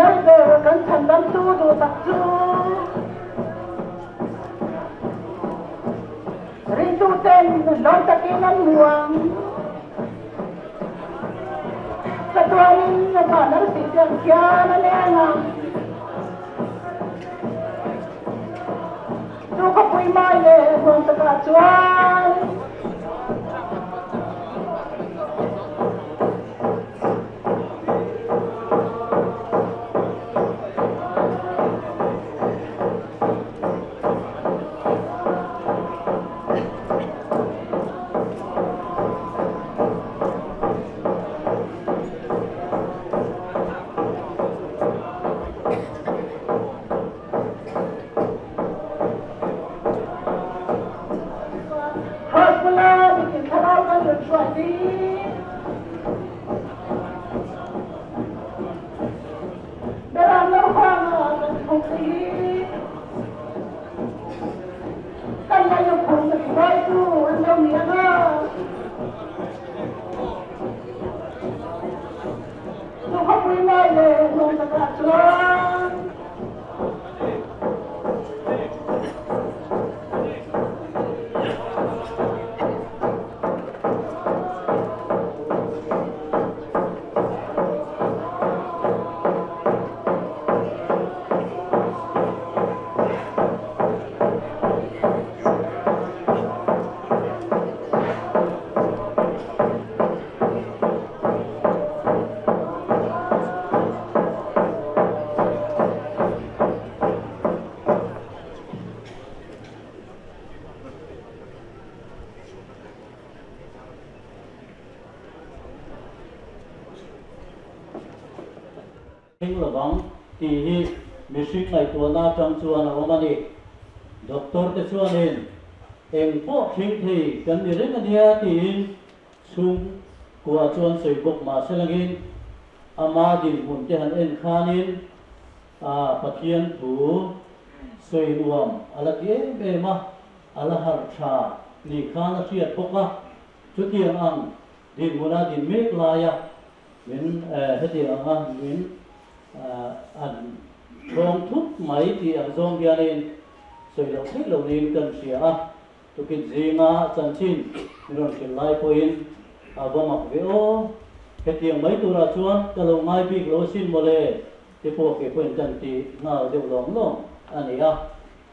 mai về cần thành đâm tu đồ tập tu rin tu tên lon ta kinan muang sa tuanin na banar si tiang kya na nena tu ko pui mai le mong ta ka chuan Hình là vắng thì hi music này tuần na trong chuan là ông anh doctor cái chuan nên em phô phim thì cần đi đến cái thì sung của chuan sợi bột mà sẽ là cái ama din hun cái hắn en khanin pathian thu soi nuam ala cái bề mà ala har cha ni khan a triat poka chu tiang ang din muna din mek la ya min heti anga min an rong thúc mấy thì ang zong bia nên soi lo thấy lo nên cần sia tu kit zinga chan chin ron kin lai point avama veo hetiang mấy tu ra chuan kalau mai big lo sin mole te po ke point chan ti ngao deu long long ania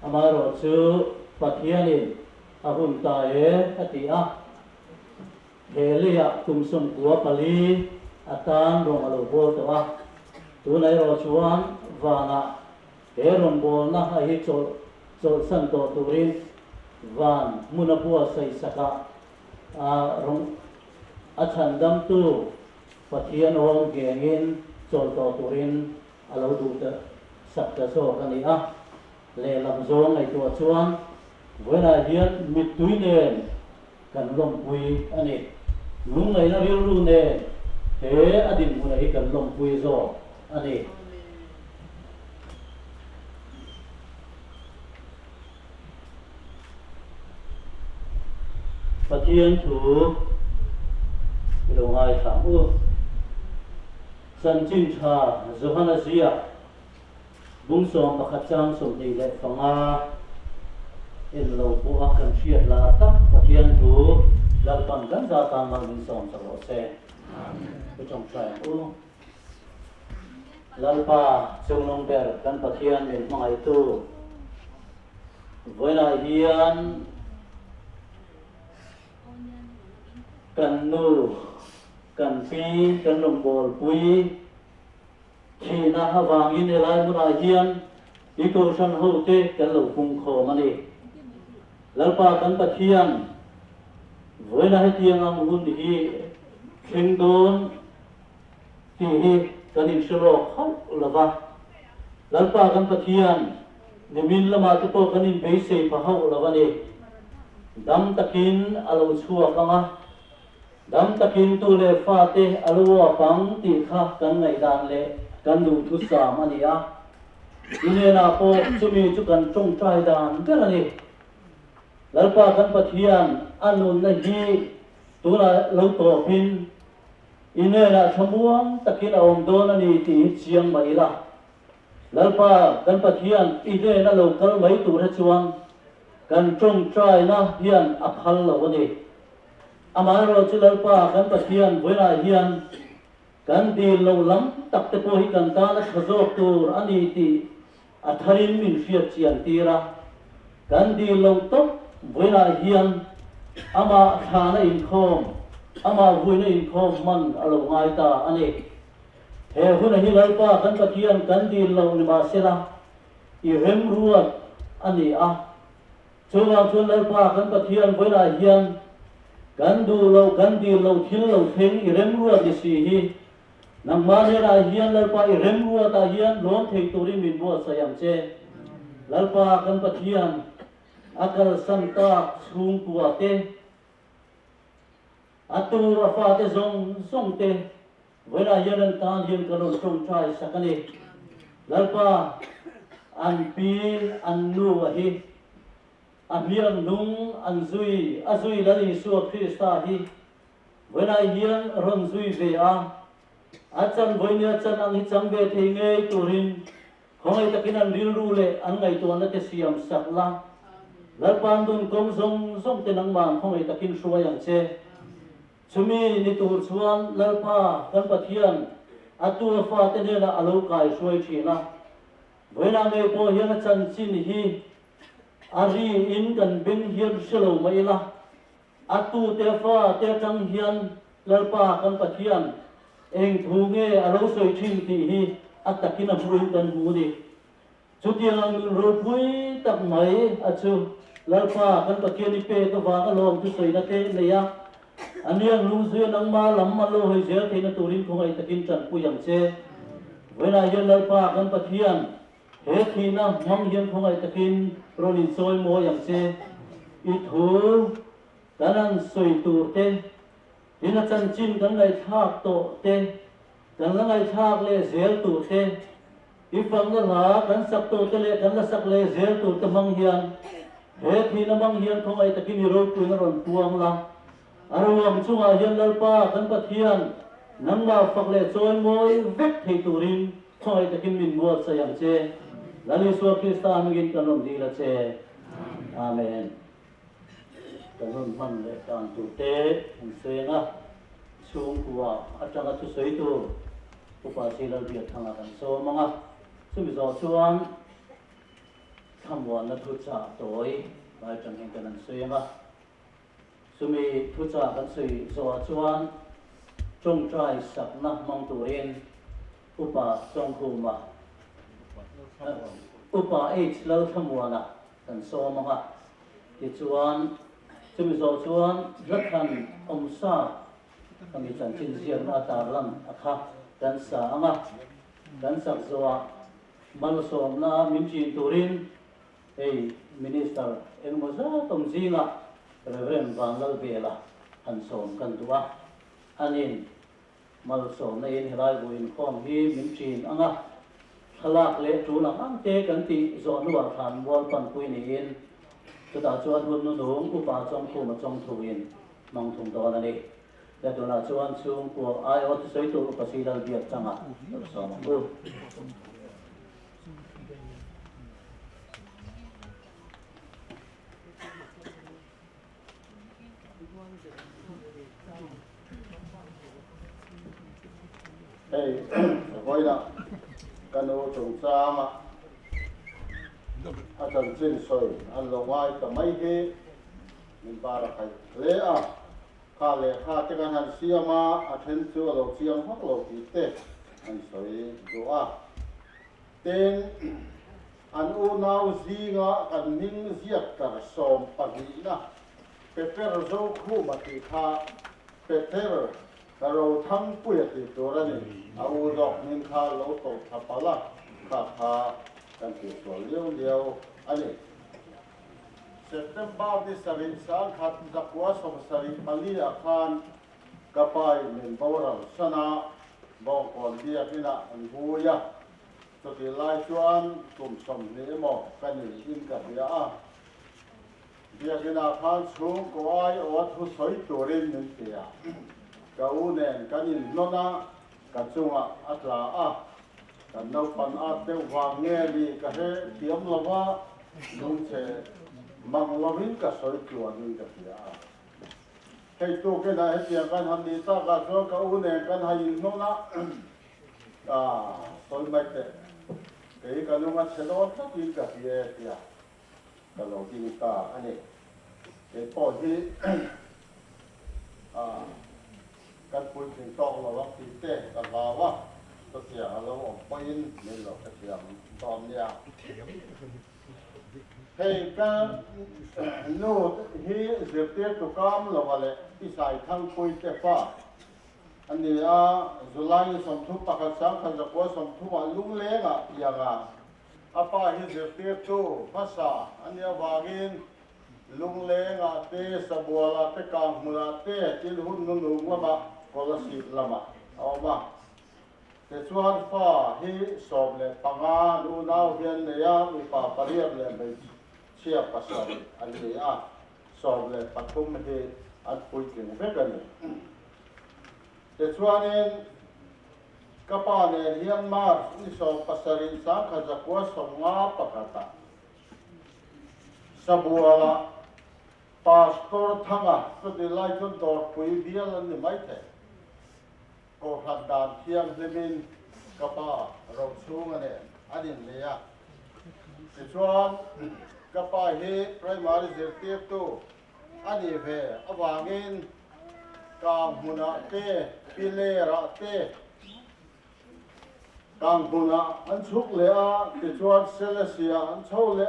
amaro chu pathianin ahun ta e atia helia tumsum kwa pali atan rong alo bol to tu nai ro chuan vana heron bol na hi chol san to turin van munapua sai saka rong achandam tu pathian hong gengin chol to turin alo du ta sak ta so kania le lam zong ai to chuan voina hian mit tuinen kan lom pui ani lung ngai na ril ru ne he adin muna hi kan lom pui zo ani pathian thu lo ngai tham u san chin cha zohana sia bung som pakhat chang som dei le fanga in lo pu a kan fiat la tak pathian thu lal pan kan za tan mal min som sa ro se amen chong trai u lal pa chung long ber kan pathian min mangai tu voina hian kan nu kan pi kan lom bol pui khi na hawangin elai muna hian iko san ho te kan lo kung kho mani lalpa kan pathian voina hetiang ang hun hi thingdon ti hi kanin shro khau lava lalpa kan pathian nimin lama to kanin beise pa hau lava ni dam takin alo chua kanga dam takin tu le fa te alo pang ti kha kan ngai dan le kan du thu sa mania ine na po chumi chu kan chong trai dan berani lalpa kan pathian anun na hi tuna lo to pin ine na thamuang takin awm don ani ti chiang mai la lalpa kan pathian ide na local mai tur ha chuan kan trong trai na hian aphal lo ani amaro chu lalpa kan pathian voina hian kan di lo lam tak te po hi kan ta na khazok tur ani ti atharin min fiat chian tira kan di lo tok voina hian ama thana in khom ama voina in khom man alo ngai ta ani he huna hi lalpa kan pathian kan di lo ni ma sela I rem ruat ani a chuwa chuan lalpa kan pathian voina hian kan du lo kan di lo thil lo theng I rem ruat ni si hi nang ma ne ra hian lalpa I rem ruat ta hian lon thei turin min bo sayam che lalpa kan pathian akal santa chung puate atur afa te zong te voina hian an tan hian kanon trong trai sakani lalpa an pin an nu hi an hian nung an azui lali su Krista hi voina hian ron zui ve a achan voina chan ang hichang ve thei ngei turin khongai takin an ril ru le an ngai to na te siam sakla lalpan dun kong zong te nang man khongai takin suayang che chumi ni tur chuan lalpa kan pathian atu fa te ne na alo kai suai thina voina ngai po hian chan chin hi ari in kan bin hian selo mai la atu te fa te tang hian lalpa kan pathian eng thu nge alo soi thin ti hi atakin a hruin kan hu ni chutiang ro pui tak mai achu lalpa kan pathian ni pe to wa alom tu soi na te leya aniang lung zui nang ma lam ma lo hoi zel theina turin khongai takin chan puyang che voina hian lalpa kan pathian he thina mang hian khongai takin ronin soi mo yang che I thu kanan soi tur te ina chan chin kan ngai thak to te kan la ngai thak le zel tur te I phang na la kan sak to te le kan la sak le zel tur te mang hian he thina mang hian khongai takin ro pu na ron puang la aruam chunga hian lalpa kan pathian nangma fakle choi moi vek thei turin khoi takin min muat sayang che lali su Krista mingin kanom di la che amen kanon man le kan tu te an senga chung kuwa atanga tu sei tu upa silal biat thanga kan so manga sumi zo chuan thamwan na thu cha toi bai tang hen kan senga sumi thu cha kan sei zo chuan trong trai sak na mong turin upa song khuma upa h lo thamwana kan so manga ti chuan chumi zo chuan rakhan omsa kami chan chin siam na tar lang akha kan sa anga kan sak zoa mal som na min chin turin ei minister engmoza tom jinga reverend bangal bela han som kan tua anin mal som na in helai buin khom hi min chin anga khalak le tu lang ang te kan ti zo nuwa khan wal pan pui ni in chuta chuan hun nu dong upa chong khu ma chong thuin mong thum do na ni le tu na chuan chung ko ai ot sei tu pasidal biak changa so ma bu hey voi da kanu chung sama asan chin soi an lo ngai ta mai ge min bara kai le a kha le kha te kan han siama a then chu lo chiang hok lo ti te an soi do a ten an u nau zinga kan ning ziak ka som pa ni na peper zo khu ma ti kha peter karo thang pu ya ti to ra ni a u dok nin kha lo to thapala kha kha kan ti so liu ani September di sarin sang khat dakwa som sari pali akhan kapai min bawral sana bong kon dia kina an buya to ti lai chuan tum som ni mo kan ni in ka bia a dia kina khan chung ko ai o thu soi turin min tia ka u nen kan in nona ka chunga atla a กันเราปันอาเตวางเงี้ยดีก็ให้เตรียมละว่าลุงเชมังลวินก็สวยจวนนี่ก็เสียให้ตัวแค่ไหนเสียกันทันดีตาก็สวยก็อุ่นเองกันให้ยินโน่นนะสวยไม่เตะเกี่ยกันลุงก็เชโดนทักยินก็เสียกันเราจริงตาอันนี้เกี่ยพอที่กันพูดถึงต้องเราว่าตีเตะกันว่าว่าตัวเสียเราออกไปยินนี่เราก็เสียตอนเนี้ยให้กันโน้ตที่เสียเตี้ยตุกามเราว่าเลยที่ใส่ทั้งคุยเตะฟ้าอันนี้จุลัยสมทุบปากสังขันจะกว่าสมทุบลุงเลี้ยงอย่างป้าที่เสียเตี้ยตุภาษาอันนี้วากินลุงเลี้ยงเตะสบัวละเตะกางมือเตะที่หุ่นนุ่งละมาคนละสิบละมาเอามาแต่ส่วนฟ้าที่สอบเลยปังอาดูนาวเวียนเนี่ยมีป่าปริยับเลยไปเชียบภาษาอันนี้สอบเลยปฐุมที่อันคุยถึงเพื่อนแต่ส่วนนี้ก็ป่าเนี่ยเฮียนมาที่สอบภาษาอินสังขจักรวาสงาปะกตาสบัวละพาสปอร์ตทั้งสุดที่ไล่จนตัวคุยเดียวนี่ไม่เท่ก็หัดดานเทียมเซมินกับป้าเราสูงเนี่ยอันนี้เนี่ยส่วนกับป้าเฮไพรมาริเซเตียตัวอันนี้เพ่อวางินกางมุนาเตปิเลระเตกางมุนาอันชุกเลยส่วนเซเลเซียอันโชเลย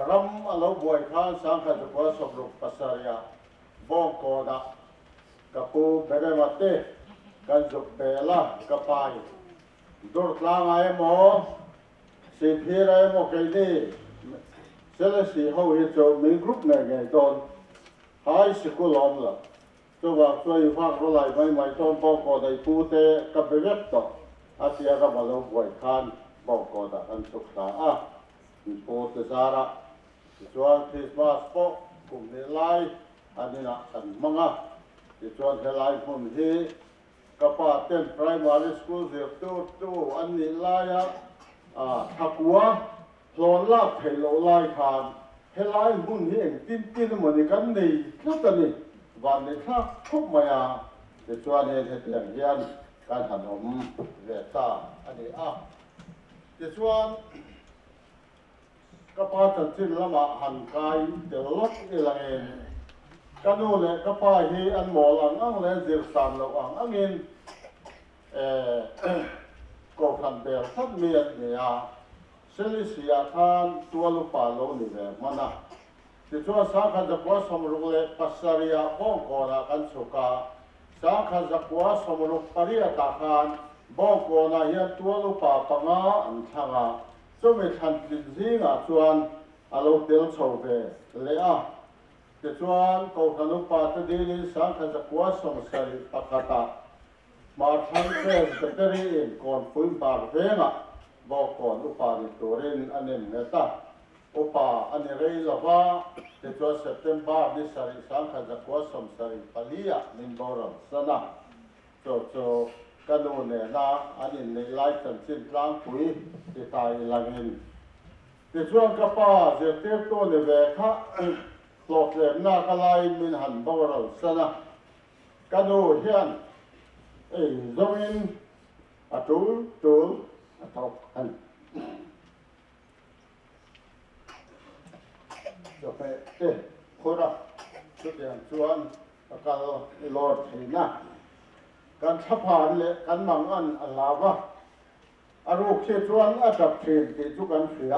รำอารมณ์บวยข้างสังขารจะสมรูปปัสสาวะบองโกดะกับปูเบเรมาเตกันจุเปล่ากับไปดูดลางไอ้หมอสิพีไรหมอเกนี่เซเลสีเขาเห็นจะมีกรุ๊ปไหนไงตอนหายสกุลล้อมละตัวว่าช่วยฟังรู้ไรไม่ตอนบอกก็ได้ปูเตกับเบเรตต่ออาเซียกับมาลงบวยข้างบอกก็ได้อันสุขสาปูเตสาระส่วนคริสต์มาสปอกกลุ่มนี้ไล่อันนี้นะสันมังส่วนเทลายคนที่กับป้าเต้นไพรมาริสคูลเสียตู้อันนี้ไล่ทักวัวพลอนลาเพลไล่ขานเทลายหุ่นที่เองติ้นเหมือนกันนี่ทุกตอนนี้วันนี้ถ้าทุกมาส่วนนี้เรื่องเฮียนการถนอมเวทาอันนี้ส่วนก็พอจะทิ้งละมาหันกายเดี๋ยวลดอีหลังเองก็นู่นเลยก็พอที่อันหมอหลังอังเลยเสียสารเราอังเงินก็ทันเบลทัดเมียเนี่ยเซลิเซียทานตัวลูกป่าโลนี่เลยมันนะที่ช่วยสังขารจะกว่าสมรุกเลยปัสสาวะบ้องก่อนกันสุกาสังขารจะกว่าสมรุกปริยตาคารบ้องก่อนยันตัวลูกป่าปังอันทางจะไม่ทันกินสิ่งส่วนเราเดินโฉบเลยแต่ส่วนเขาทำลูกป่าจะดีนี่สังขารจะกว่าสมสริปกตามาทั้งเรื่องจะได้เองก่อนฟื้นบาดเจ็บบอกก่อนลูกป่าในตัวเรนอันนี้เนี่ยตาอุปาอันนี้เรื่องละว่าแต่ส่วนเซปเทมเบอร์นี่สริสังขารจะกว่าสมสริปลียนิมบอร์สนะโจกันดูเนี่ยนะอันนี้ในไลฟ์สันสิบล้านปุ๋ยที่ตายหลังเงินแต่ช่วงกระป๋าเสียเทียบตัวในเวค่าปลอกเล็บหน้ากระไลมินหันบวรสนะกันดูเฮียนจงอินตูอัตหันจะไปคนละชุดอย่างส่วนการหลอดหินนะการสะพานเลยการมังอันลาวะอารมณ์เชื่อชวนอาจับเทียนที่ทุกันเสีย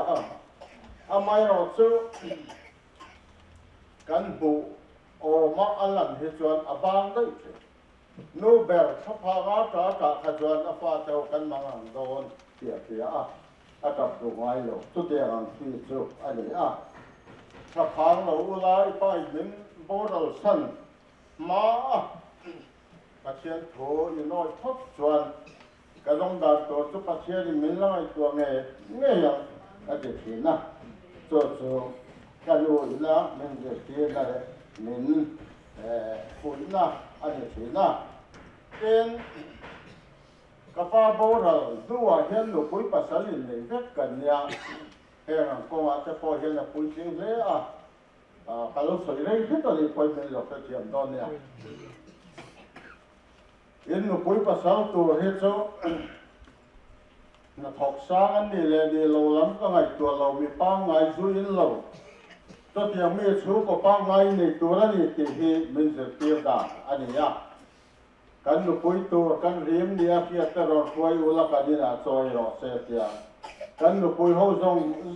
ไม่เราซื้อกันบุโอมาอันหลังเชื่อชวนบางได้นูเบลสะพานจากขจรฟ้าเจ้ากันมังโดนเสียอาจับดวงไว้หรอกสุดเดียงที่สุดอันนี้สะพานเราไล่ไปมินโบราณสันมาปัจเจียนโถยน้อยทบส่วนกระดงดาตัวสุปัจเจียนมินไล่ตัวเงี้ยอันเดียนะส่วนกันอยู่แล้วมันจะเสียอะไรมินฝุ่นนะอันเดียนะเป็น kapa boral duwa hian lu pui pasalin nei vek kan nia heng ko ma te po hian a pui ting le a kalau soi rei hết rồi poi men lo ka thiam don nia in lu pui pasal tu he cho na thok sang an ni le ni lo lam ka ngai tu lo mi pa ngai zu in lo to tiang mi chu ko pa ngai nei tu ra ni ti hi min se tir da ani ya kan lu pui tu kan rim nia kia te ro khoi ula ka ni na choi ro se tia kan lu pui ho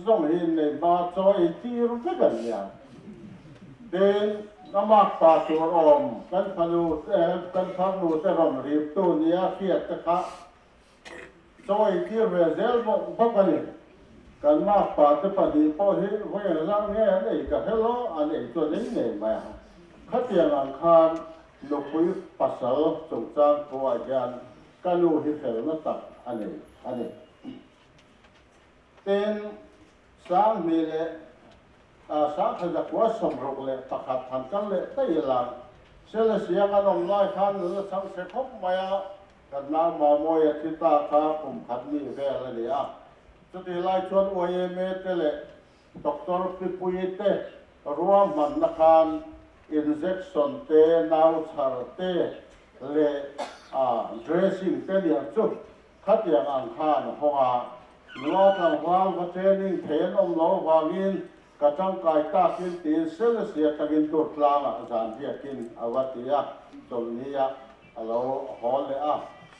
zong hi nei ma choi ti ru ke kan nia den namak pa tu om kan phalu kan phalu te rom rim tu nia kia te kha choi ti re zel bo kan ni kan ma pa te pa di po hi hoi la nge nei ka hello an ei tu nei nei ma khatiang ang khan lu pui pasal chung chang ko ajan kalu hi fel na tak ani ten sang mi le sang kha kwa som rok le pakhat than kan le tai la sel sia ka nom lai khan lu sang se khop maya kan na ma mo ya thi ta kha kum khat ni ve la ni a chu ti lai chuan o ye me te le doctor pi pui te ruam man na khan injection te nau char te le dressing te dia chu khatiang ang khan honga lo tang wang va training then om lo wangin ka chang kai ta kin ti sel sia tagin tu tlanga zan dia kin awatia chol nia alo hol le a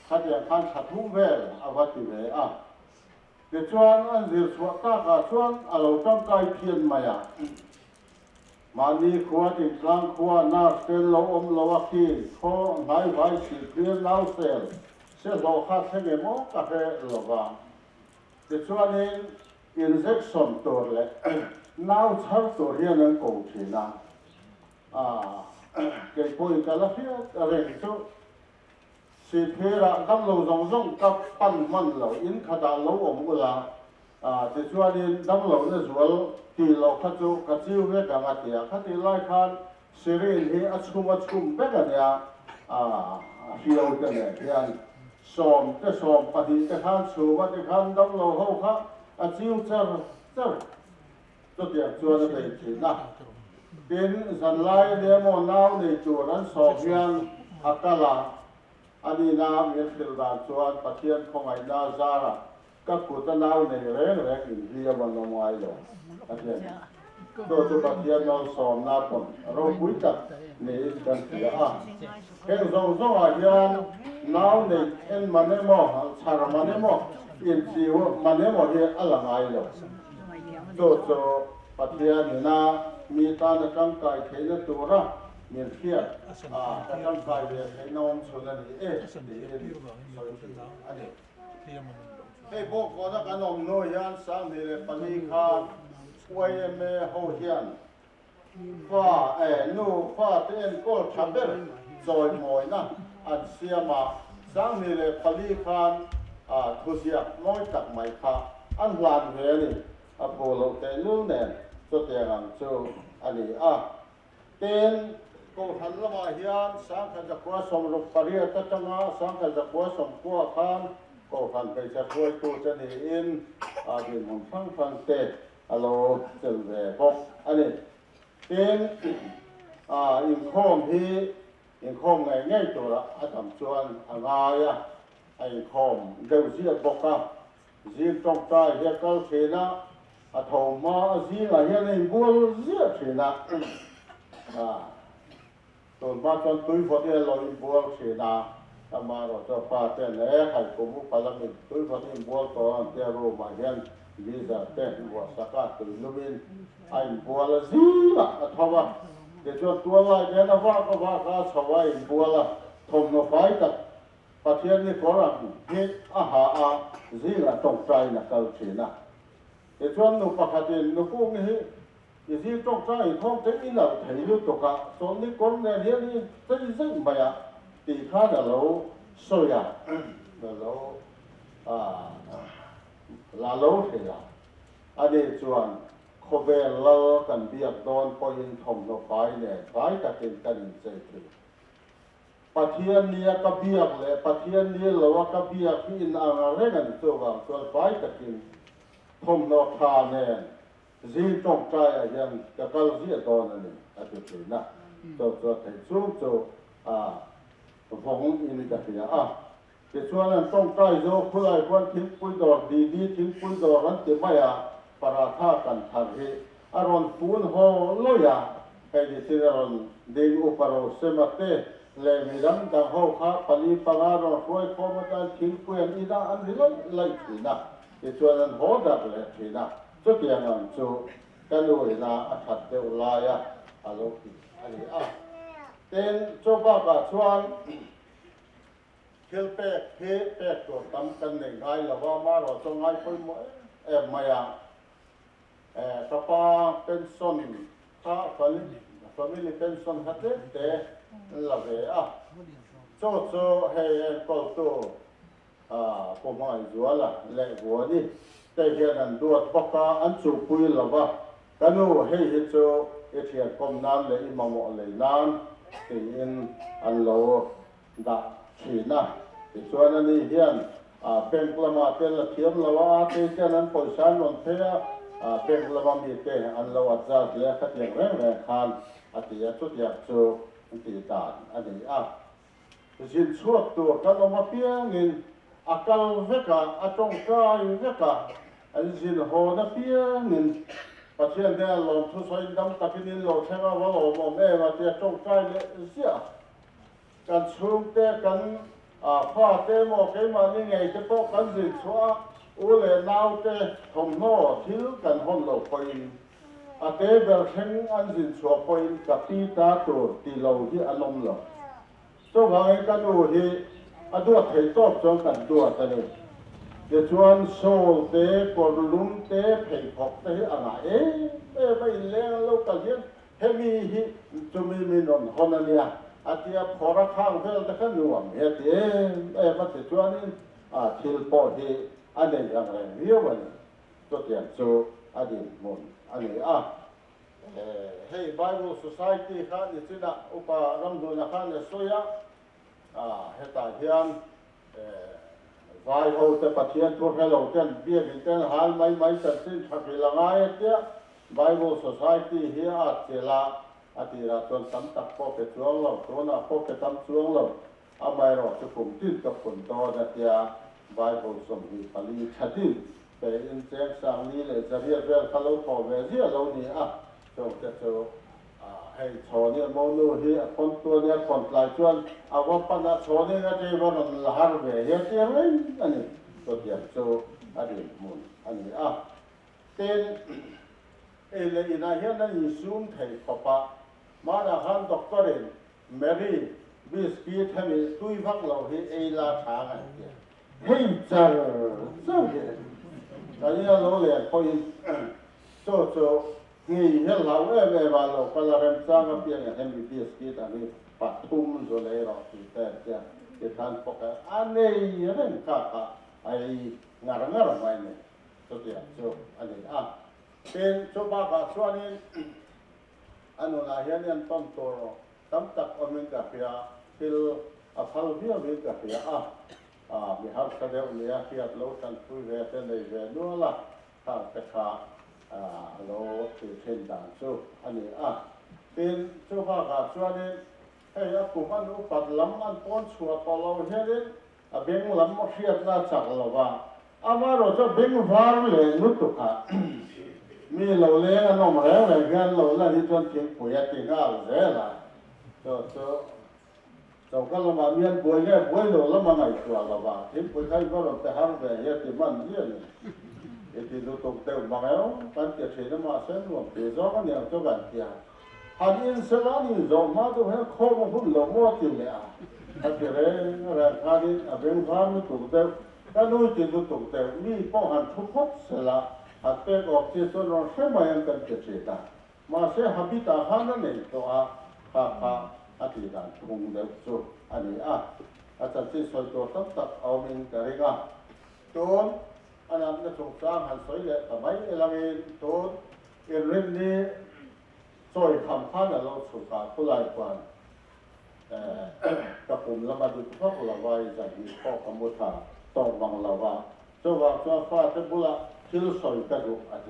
khatiang khan thathu vel awati ve a te chuan an zir chwa ta ka chuan alo tang kai phian maya mani khua ti tlang khua na tel lo om lo a ki kho ngai vai si clear now sel se lo kha se me mo ka he lo wa te chuan in injection tor le now char tor hian an ko thina ke poi ka la hia re chu si phera dam lo zong zong ka pan man lo in khada lo om ula te chuan in dam lo na zual ti lo kha chu ka chiu ve ka nga tia kha ti lai khan sirin hi achum be ka nia hiu te ne hian som pa di te khan chu wa te khan dam lo ho kha a chiu char to tia chuan te thi na tin zan lai le mo nau nei chu ran so hian akala ani na mi til da chuan pathian khongai na zara các cụ ta nào này rẽ thì đi vào nó ngoài rồi, anh em, tôi cho bác thiên nó sòm na còn rồi cuối tập này cần phải cái dòng à hiện nào này em mà nem mò, chả mà nem mò, yên chiếu mà nem mò thì ăn là ngay rồi, tôi cho bác thiên này na mi ta nó căng cài thế nó tu ra, miền kia, cái căng cài về cái nông số này để anh em hey bố có nó cái nông nuôi hiền sang thì là phần đi khan quay em hậu hiền pha nu pha tên cô chăm bê rồi mồi na anh xia mà sang thì là phần đi khan thu xia nói tập mày kha anh làm về này bố lâu tên luôn nè cho tiền ăn cho anh ấy tên cô thành là mà hiền sang cái giặc quá sòng rục paria tất cả sang cái giặc quá sòng qua khan cô phần phải sẽ khôi tu cho nên in điểm hồng phăng phăng tệ alo trở về bốc anh ấy tên in khom ngày ngay chỗ đó thầm chuan ngay anh khom đều giết bốc à giết trong trai giết cao thế na thầu mà giết là hiện nay buôn giết thế na tụi ba con túi phật đi lôi buôn thế na mà rồi cho pha tên lẽ hay cũng muốn phải làm tôi có thể mua có anh theo rồi mà hiện bây giờ tên của saka từ numin anh mua là gì mà thôi à để cho tôi lại cái nó vác cái sầu anh mua là thùng nó phải tập phát hiện đi có là hết gì là trồng trái là cầu chỉ là để cho nó phát hiện nó cũng như thế gì trồng trái không thấy là thấy được cả số ní con này hiện đi thấy rất mày thì khá là lâu sôi là lâu là lâu thì là anh ấy chuẩn có vẻ lâu cần biết đón point thông nó phải này phải cả tiền cần chơi thì ปะเทียนเนี่ยกระเบียกเลยปะเทียนเนี่ยเราว่ากระเบียกที่อินอ่างอะไรกันตัวบางตัวไฟตะกินทมนอทาแน่จีตรงใจอย่างกะกะจีตอนนั้นอาจจะเป็นนะตัวแต่ช่วงฟงอินกับเสียแต่ช่วงนั้นต้องใจโยคุไลคนทิ้งปุยดอกดีทิ้งปุยดอกนั้นจะไม่ปราท่ากันทางที่อารมณ์ปูนห่อลอยใครที่สิ่งอารมณ์เดินอุปโรเสมาเตเลยมีดังดังห่อข้าปลีปลาเราช่วยข้อมูลทิ้งปุยอีน่าอันนี้เลยทีนะแต่ช่วงนั้นห่อดักเลยทีนะสุดอย่างนั้นจู่กันดูนะอัฐเดวลายอารมณ์อันนี้เต้นจบกับช่วงเกี่ยวเป๊กตัวตั้มกันหนึ่งไงแล้วว่ามาเราต้องไงคุยมั้ยมาอย่างกระป๋าเป็นส่วนถ้าฟามิลี่เป็นส่วนฮัตเต้ละเว้โจให้ก็ตัวผมไม่จัวละเล็กวัวนี่แต่เดี๋ยวนั้นดูปากอันสูบปุยละว่ากันนู้ให้โจเทียกรมนั้นเลยอิมามเลยนั้นที่อินอันโลดักขีนะที่ส่วนนี้เฮียนเป็นกลมาเป็นละเทียมละว่าที่เจ้านั้นปล่อยฉันลงเทียเป็นกลมามีเตอันละว่าจะเสียขัดอย่างแรงขันอันที่สุดอยากโจอันที่ตานอันนี้สินชั่วตัวกันออกมาเพียงเงินอาการเวกาอาจงกายเวกาอันสินโหดเพียงเงินประเทศเดียร์ลงทุกส่วนดำตะกินลงเท่าว่าเราโมเมว่าจะจงกายเลยเสียการชุ่มเตะกันฟ้าเตะโมเกมานี่ไงจะโตกันสินชั่วอุเลนาวเตะทมโนทิ้งกันห้องเราไปเตะเบลเชงอันสินชั่วไปกับปีตาตัวตีเราที่อารมณ์เราตัวเขาเองกันดูที่ตัวเทตอบจนกันตัวแต่เนี่ยเดี๋ยวชวนโซ่เตะกอลุ่มเตะเพ่งพกเตะอะไรไม่เลี้ยงลูกกันเลี้ยงให้มีฮิจะมีนนท์คนนี้อาทิตย์พอรักข้างเพื่อนแต่ก็หน่วงเฮ้ยมาติดชวนนี่ทิลปอที่อันนี้อย่างไรเรียกว่าตัวเดียวจูอดีตมุนอันนี้ให้ Bible Society ข้านี่สินะอุปรำดูนะข้านี่สวยให้ตาเฮียนวายเขาจะปฏิญาณทุกให้เราเต้นเบี้ยบินเต้นหาไม่ตัดสินชักละง่ายเดีย Bible Society เฮียอาทิละอาทิละจนตั้มตักพอไปช่วงเราตัวน่ะพอไปตั้มช่วงเราไม่รอจะกลุ่มที่กับคนโตนะเดีย Bible สมบูรณ์ผลิตชัดที่แต่อินเสียงสังนี้เลยจะเรียกเขาเราพอเวทีเรานี่จงจะให้โชว์เนี่ยมองดูที่คนตัวเนี่ยคนหลายชวนเอาว่าปัญหาโชว์เนี่ยก็จะว่ามันหาเวทีเรื่องอะไรอันนี้ตัวเดียวโชว์อันนี้มุนอันนี้เป็นเลยอินาเฮียนั่นยิ่งสูงเท่าปะมาดาฮันด็อกเตอร์เมรี่บิสกิทให้ตุยพักเราให้ลาช้ากันเฮ้ยจ้าแต่เนี่ยเราเลยพอยินโจนี่เห็นเราว่าเราพลาเรนซ่าก็เพียงเห็นวิธีสกีตอันนี้ปัดทุ่มโซเลเราที่แต่ที่ท่านพกอันนี้เรื่องข้าไอ้งานไม่เนี่ยตัวเดียวโจอันนี้เป็นโจบ้ากับส่วนนี้อันนู้นอะไรเนี่ยต้นตัวตั้มตักอเมริกาเพียที่พัลเบียอเมริกาเพียมีฮับสเดลเนี่ยที่อัตโลกันคุยเรื่องในเรื่องนู้นละข้างตะขาโลที่เช่นด่านสู้อันนี้เป็นโจบ้ากับส่วนนี้ให้กลุ่มอันอุปัตล้ำอันป้อนชัวตลอดเฮ้ยเบงล้ำมาเสียดน่าจักเราว่ามาเราจะเบงฟาร์มเลยนุตุกมีเราเลี้ยงน้องแร้เลยกันเราเล่นที่จนทิ้งปุ๋ยทิ้งอะไรเสียละเราก็เรามาเมียนปุ๋ยเนี่ยปุ๋ยเราแล้วมาไม่ตัวเราว่าทิ้งปุ๋ยใครก็เราแต่หาแบบเยอะที่มันเยอะเลยที่เราต้องเติมมาแล้วการเกิดเหตุมาเส้นรวมเดี๋ยวก็เนี่ยจะกันเดียวฮันอินสลานี่เรามาดูให้ข้อมูลเราหมดเลยถ้าเกิดอะไรท่านี้เบงฟาร์มถูกเติมถ้าดูที่เราถูกเติมมีป้องกันทุกข์เสละหากเป็นออกที่ส่วนเราเชื่อมายังกันเกิดเหตุมาเสียฮับบิตาฮันนั่นเองตัวข้าอธิษฐานคงเดือดสุดอันนี้อาจารย์ที่สอนตัวตั้งแต่เอาเองกันเลยตัวอันนั้นจะสงสารหันสวยเลยแต่ไม่ละเอียดตัวเรื่องนี้ช่วยคำพันธ์เราสุขภาพผู้หลายคน กระปุ่มละมาดูพวกละไว้จะมีข้อกำมุทาต้องวังละว่าเจ้าว่าเจ้าฟ้าเจ้าบุระที่รู้สอยกระดูกอะไร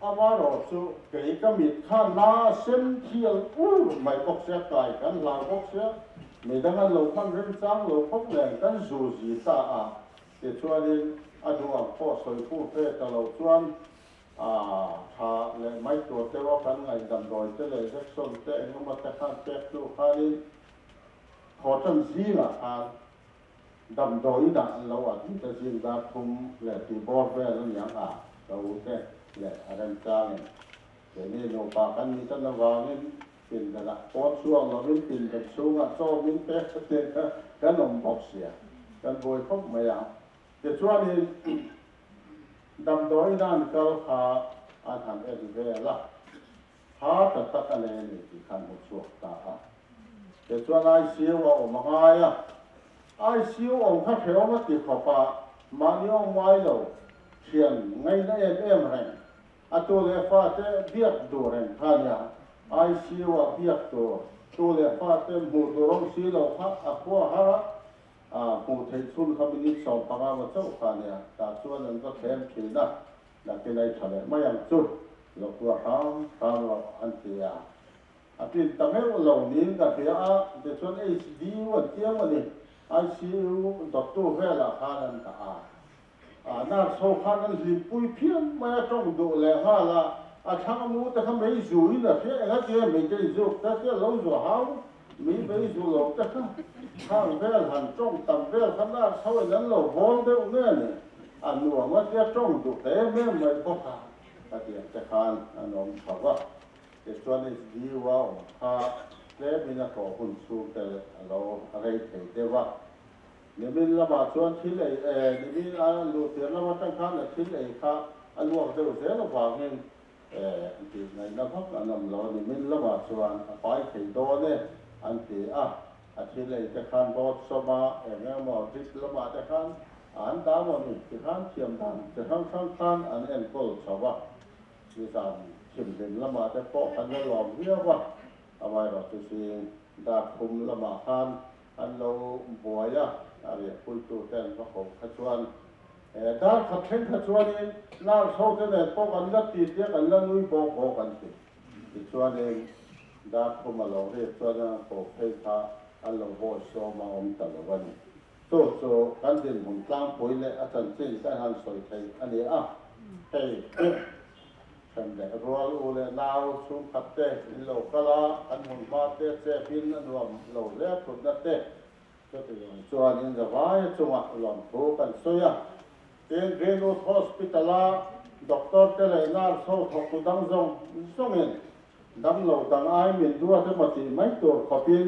อาว่าเราสู้เกี่ยกับมีข้านาเส้นเที่ยวไม่พกเสียกายกันลาวพกเสียมีดังนั้นเราพันเรื่องจ้างเราพกแรงกันจูจีตาแต่ช่วงนี้อดูอ่ะพ่อสอยผู้เพื่อแต่เราชวนถ้าเลยไม่ตัวเทว่ากันไงดำดอยเจเลยเล็กส่วนเตะงมาแต่ข้างเตะดูข้านี้ขอจังซีละดำดอยน่ะเราที่จะจินดาคุมและที่บอดแวร์นั่นอย่างเราเตะและอะไรต่างๆแต่นี่เราปากันมีตั้งวางนี่เป็นกันละพอช่วงเราเป็นเป็นกันช่วงโซ่มินเตะเตะกันนมบอกเสียกันบอยพบไม่เอาแต่ช่วงนี้ดำดอยนั่นก็ทำเองเวลาจะตัดอะไรนี่ที่ขันหมดช่วงตาแต่ช่วงไอซียูว่าออกมาไงไอซียูออกข้าเขียวมาติดขอบมาเลี้ยงไว้เราเชียงไงนั่นเองแรงตัวเล็กฟ้าเต้เบียดดูแรงท่านเนี่ยไอซียูว่าเบียดตัวเล็กฟ้าเต้หูตัวร้องซีเราพักขวาฮะผู้เทชุนเขาไม่นิสอบพระมาเจ้าข้าเนี่ยแต่ส่วนนั้นก็แทนขีนะแต่ที่ในทะเลไม่ยังจุดเราตัวเขาเราอันเดียที่ตั้งให้เรานี้ก็เดียแต่ส่วนไอ้ดีวันเที่ยงวันนี้ไอ้ซีอูดอกตัวเวลาข้านั้นน่าโซข้านั้นรีปุยเพี้ยนไม่ต้องดูแลข้าละช่างมูแต่เขาไม่จุยนะเพี้ยนเที่ยไม่ได้จุแต่เที่ยเราจุเขามีไม่จุหรอกแต่ข้างเวลหันจ้องต่ำเวลขนาดเท่านั้นเราบอลเดียวเนี่ยหนูว่าเที่ยจ้องดูแต่ไม่พอขาเดียจะขานน้องเขาว่าแต่ส่วนนี้ดีว่าแล้วมีนักขอคุณสูงแต่เราอะไรแต่ว่าเนี่ยมีละมาส่วนที่เลยเนี่ยมีลูกเสือละมาตั้งข้างเนี่ยที่เลยลูกเสือเสียละฝั่งเองที่ในนักพักนำเราเนี่ยมีละมาส่วนไปถึงโดนเนี่ยที่ที่เลยจะข้างบอสสมาเนี่ยมาที่ละมาจะข้างตามวันนี้ที่ข้างเทียมตามจะข้างเอ็นก็ชาวบ้านมีสามชิมเป็นละมาจะโปะกันแล้วหลอมเรียกว่าเอาไว้เราจะซีดาคุมละมาข้างเราบัวยอะไรคุยตัวแทนพระของขจวนดาขัดเข่งขจวนนี้น่าเศร้าจะเนี่ยโปะกันก็ตีเทียกันแล้วนุ้ยโปะกันสิขจวนเองดาคุมมาเราเรียกตัวนั้นโปะเพชรเราโบโซมาอมตลอดวันโซกันดินผมกลางปุ๋ยเลยอาจารย์เจ้าได้หันสวยไทยอันนี้เฮ้ทำได้รัวรู้เลยนาวชุ่มขัดเตะโลกละอันหุ่นมาเตะเซฟินนั่นรวมโลเล็กสุดนั่นเตะก็ตัวอย่างส่วนนี้จะว่าจังหวะหล่อนผูกันสวยเป็นเรนูฮอสพิทอลด็อกเตอร์เตเลยน่าโซ่ขอบคุณดังส่งเงินดังเราดังไอ้เหม็นด้วยที่มาตีไม่ตัวขอบคุณ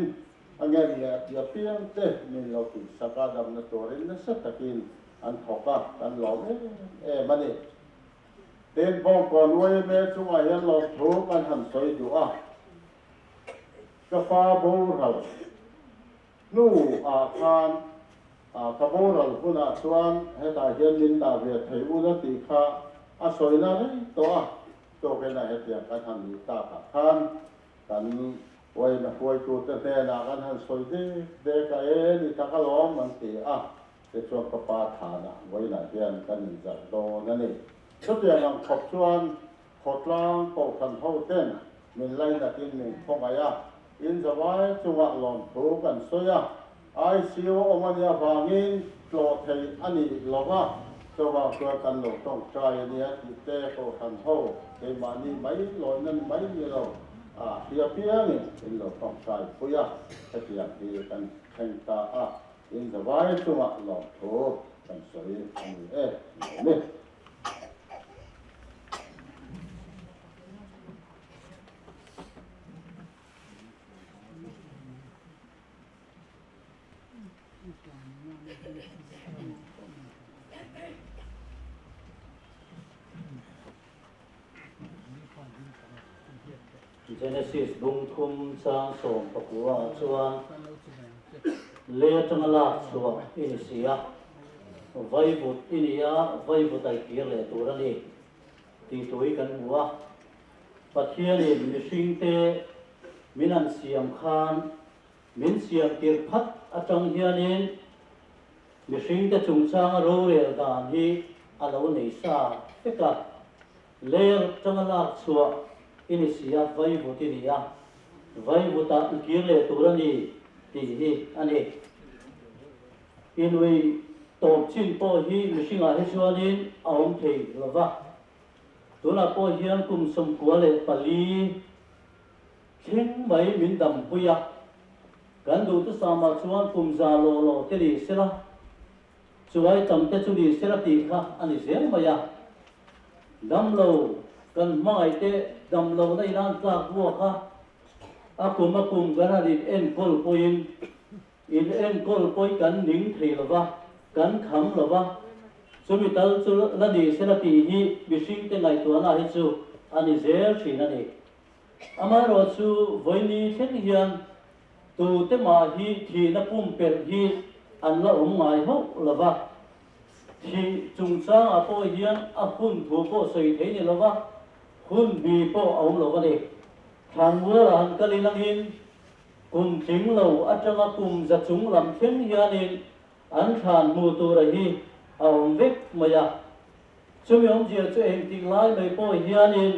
อันนี้อย่าเพียงเตะมีเราติดสกัดดำในตัวเรนนั่นสักตะกินอันขอบอันหล่อมันนี่เดินบองก่อนไว้แม่ช่วยเราถูกกันหันสวยอยู่กาแฟบูเรานู่อาคารกาบูเราคุณส่วนให้ตาเห็นลินตาเวียดไทยอุลติขาสวยนะนี่ตัวเป็นอะไรเดียกันหันตาขันกันไว้นะไว้ตัวเตะนะกันหันสวยดีเด็กนี่ตะกล้อมันตีจะช่วยกระปาฐานะไว้นะเดียนกันจะโดนั่นนี่ชุดอย่างขบชวนขดล่างปกกันเท่าเต้นมีไล่นักอินหนึ่งพงไอ้อินสบายจังหวะหลอนถูกันสวยไอซีโอมันยาฟางินโปรเทอันนี้หลอกจังหวะเกิดกันหลงต้องใจเนี่ยที่เตะปกกันเท่าเต็มมานี่ไม่หลอนนั่นไม่มีเราเพียนี่เป็นหลงต้องใจปุยถ้าเทียบดีกันแข่งตาอินสบายจังหวะหลอนถูกันสวยอันนี้นี่เจเนซิสบุงคุมสร้างสมปกัวส่วนเลี้ยจังละส่วนอินเสียไว้บุตรอินยาไว้บุตรไอเกียร์เลยตัวนี้ตีตัวกันหัวปัจเจียนมิสิงเต min an siam khan min siam tir phat atang hianin mihring te chung chang ro rel dan hi alo nei sa teka ler tangala chua ini sia vai votiria vai vota kirle turani ti hi ani inui top chin po hi mishinga he chuanin aum thei lova tuna po hian kum som kuale pali thing mai min dam puya kan du tu sama chuan kum za lo lo te ri sela chuai tam te chu ri sela ti kha ani zel maya dam lo kan mai te dam lo dai lan tla bu kha akum gara ri en kol poin in en kol poi kan ning thei lova kan kham lova chumi tal chu la ni sela ti hi bising te ngai tu na hi chu ani zel thina ni amaro chu voini then hian tu te ma hi thi na pum per hi an la ngai ho lova thi chung cha a po hian a hun thu po soi thei ni lova hun bi po aum lova ni thang mưa là han kali langin kum thing lo atanga kum za chung lam then hianin an than mu tu ra hi aum vek maya chumi om jia chu em ting lai mai po hianin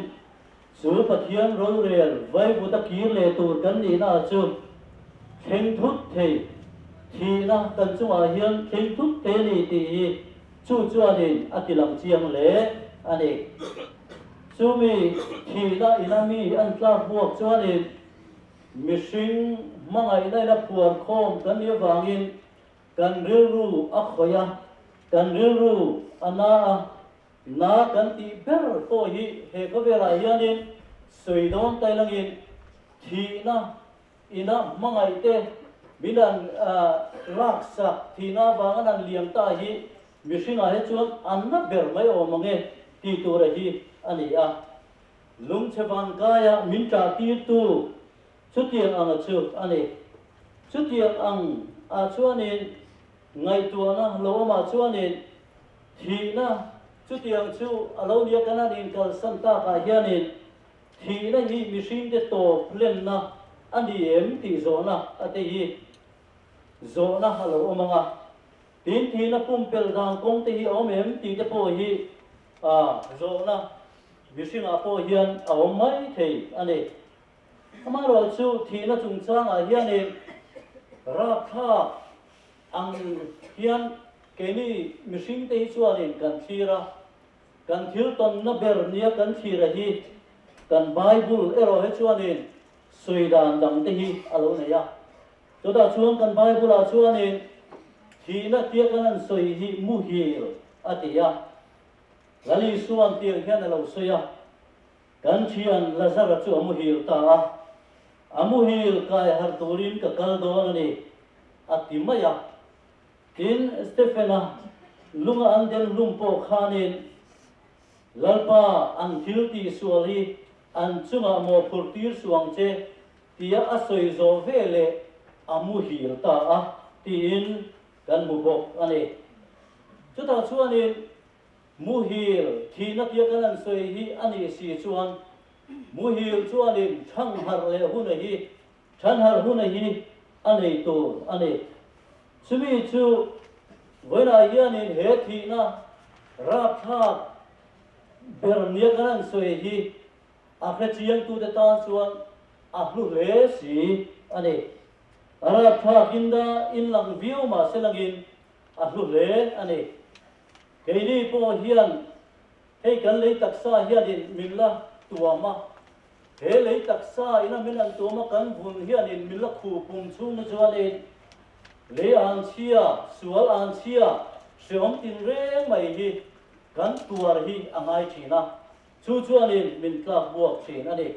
su pathian ro rel vai bu ta ki le tu kan ni na chu theng thut thei thi na kan chu a hian theng thut te ni ti chu chuanin atilam chiang le ani chumi thi na inami an tla buak chuanin mihring mangai dai na puan khom kan ni wangin kan rilru a khoya kan rilru ana na kan ti ber po hi he ko vela hianin soidon tai langin thi na ina mangai te bidan raksa thi na wangan an liam ta hi mihring a he chuan an na ber mai o mange ti tu ra hi ani a lung cheban kaya min ta ti tu chutiang ang chu ani chutiang ang a chuanin ngai tu na lo ma chuanin thi na chutiang chu alo lia kana nin kal santa ka hianin thi na hi mihring te to plen na ani em ti zo na ate hi zo na halo omanga tin thi na pum pel dang kong te hi om em ti te po hi zo na mihring a po hian a om mai thei ani amaro chu thi na chung chang a hianin ra kha ang hian keni mihring te hi chuanin kan thira kan thil ton na ber nia kan thira hi kan bible ero he chuanin soidan dam te hi alo ne ya toda chuan kan bible a chuanin thi na tia kan an soi hi mu hi atia lali suan tia hian alo soya kan thian lazara chu amu hi ta amu hi kai har turin ka kal don ani atimaya tin Stefana lunga an den lumpo khanin lalpa an thilti suali an chunga mo phurtir suang che tia asoi zo vele amu hil ta a tin kan mu bok ani chuta chuanin mu hil thina tia kan an soi hi ani si chuan mu hil chuanin thang har le huna hi than har huna hi ani tu ani chumi chu voina hianin he thina ra tha ber nia kan an soi hi a kha chiang tu de ta chuan a hlu le si ani ara tha kinda in lang view ma selangin a hlu le ani keini po hian hei kan lei taksa hianin minla tuama he lei taksa ina minan tuama kan bun hianin minla khu pum chung na chuanin le an chia sual an chia seom tin reng mai hi kan tuar hi angai thina chu chuanin min tlak buak thin ani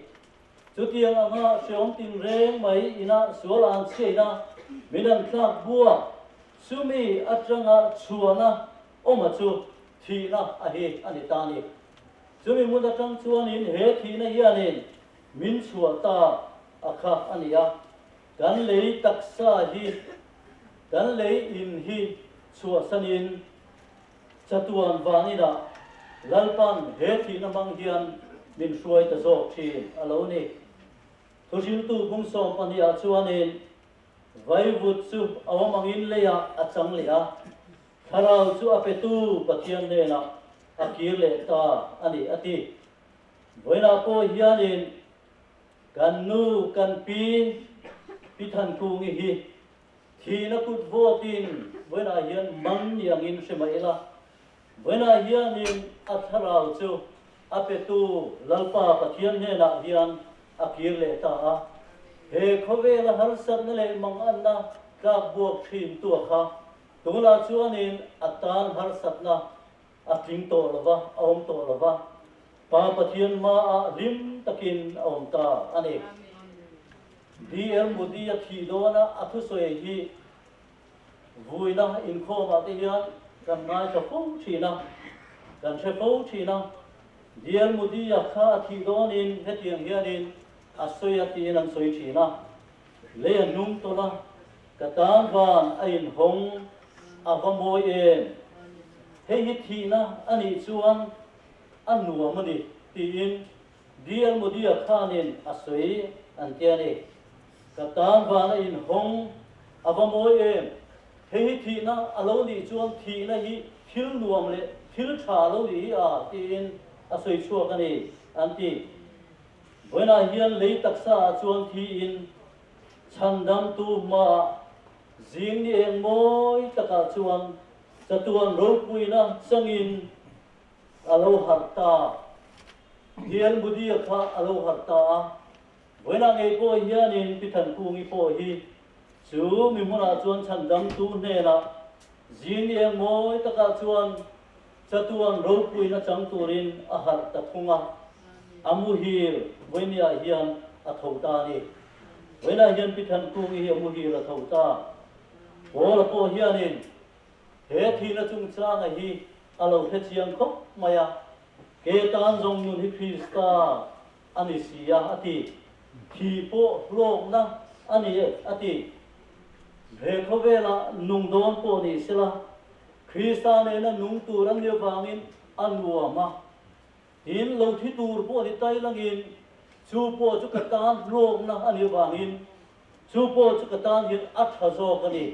chu tiang anga seom tin reng mai ina sual an chia minan tlak buak sumi atanga chuana oma chu thina a hi ani tani chumi mun atang chuanin he thina hianin min chua ta akha ania kan lei taksa hi kan lei in hi chua sanin chatuan vanina lalpan he thina mang hian min hruai ta zo thin alo ni thu sil tu bung som pania chuanin vai vut chu awam angin leya achang leya tharau chu apetu pathian le na akir le ta ani ati voina po hianin kan nu kan pi than ku ngi hi thi na kut votin voina hian man yangin semaila voina hianin atharau chu apetu lalpa pathian ne na hian akir le ta a he khove la har sat le mang an na ka buak thin tu kha tula chuanin atan har sat na ating to lova om to lova pa pathian ma a lim takin om ta ani dl mudi a thi do na athu soi hi vuina in kho ma te hian kan ngai ka phong thina kan se phong thina dl mudi a kha thi do nin hetiang hianin asoya ti nan soi thina le nung to la katan van ain hong avamoi en he hi thina ani chuan anu amani tin dl mudi a khanin asoi an tiani katan van ain hong avamoi en he hi thina alo ni chuan thina hi thil nuam le thil tha lo ni a tin asoi chuak ani anti voina hian lei taksa chuan thi in chandam tu ma jing ni eng moi taka chuan chatuan ro puina sangin alo harta hian budi kha alo harta voina ngei po hianin pithan kungi po hi chu mi muna chuan chandam tu ne na jing ni eng moi taka chuan chatuan ro puina chang turin a harta thunga amu hir voinia hian a thauta ni voina hian pithan kungi hi amu hir a thauta bola po hianin he thina chung changa hi alo the chiang khop maya ke tan jong nun hi Krista ani sia ati thi po lok na ani ati ve khovela nung don po ni sila Krista ne na nung tu ram le wangin anuama in lo thi tur po ni tai langin chu po chu katan lok na ani wangin chu po chu katan hin athazo kani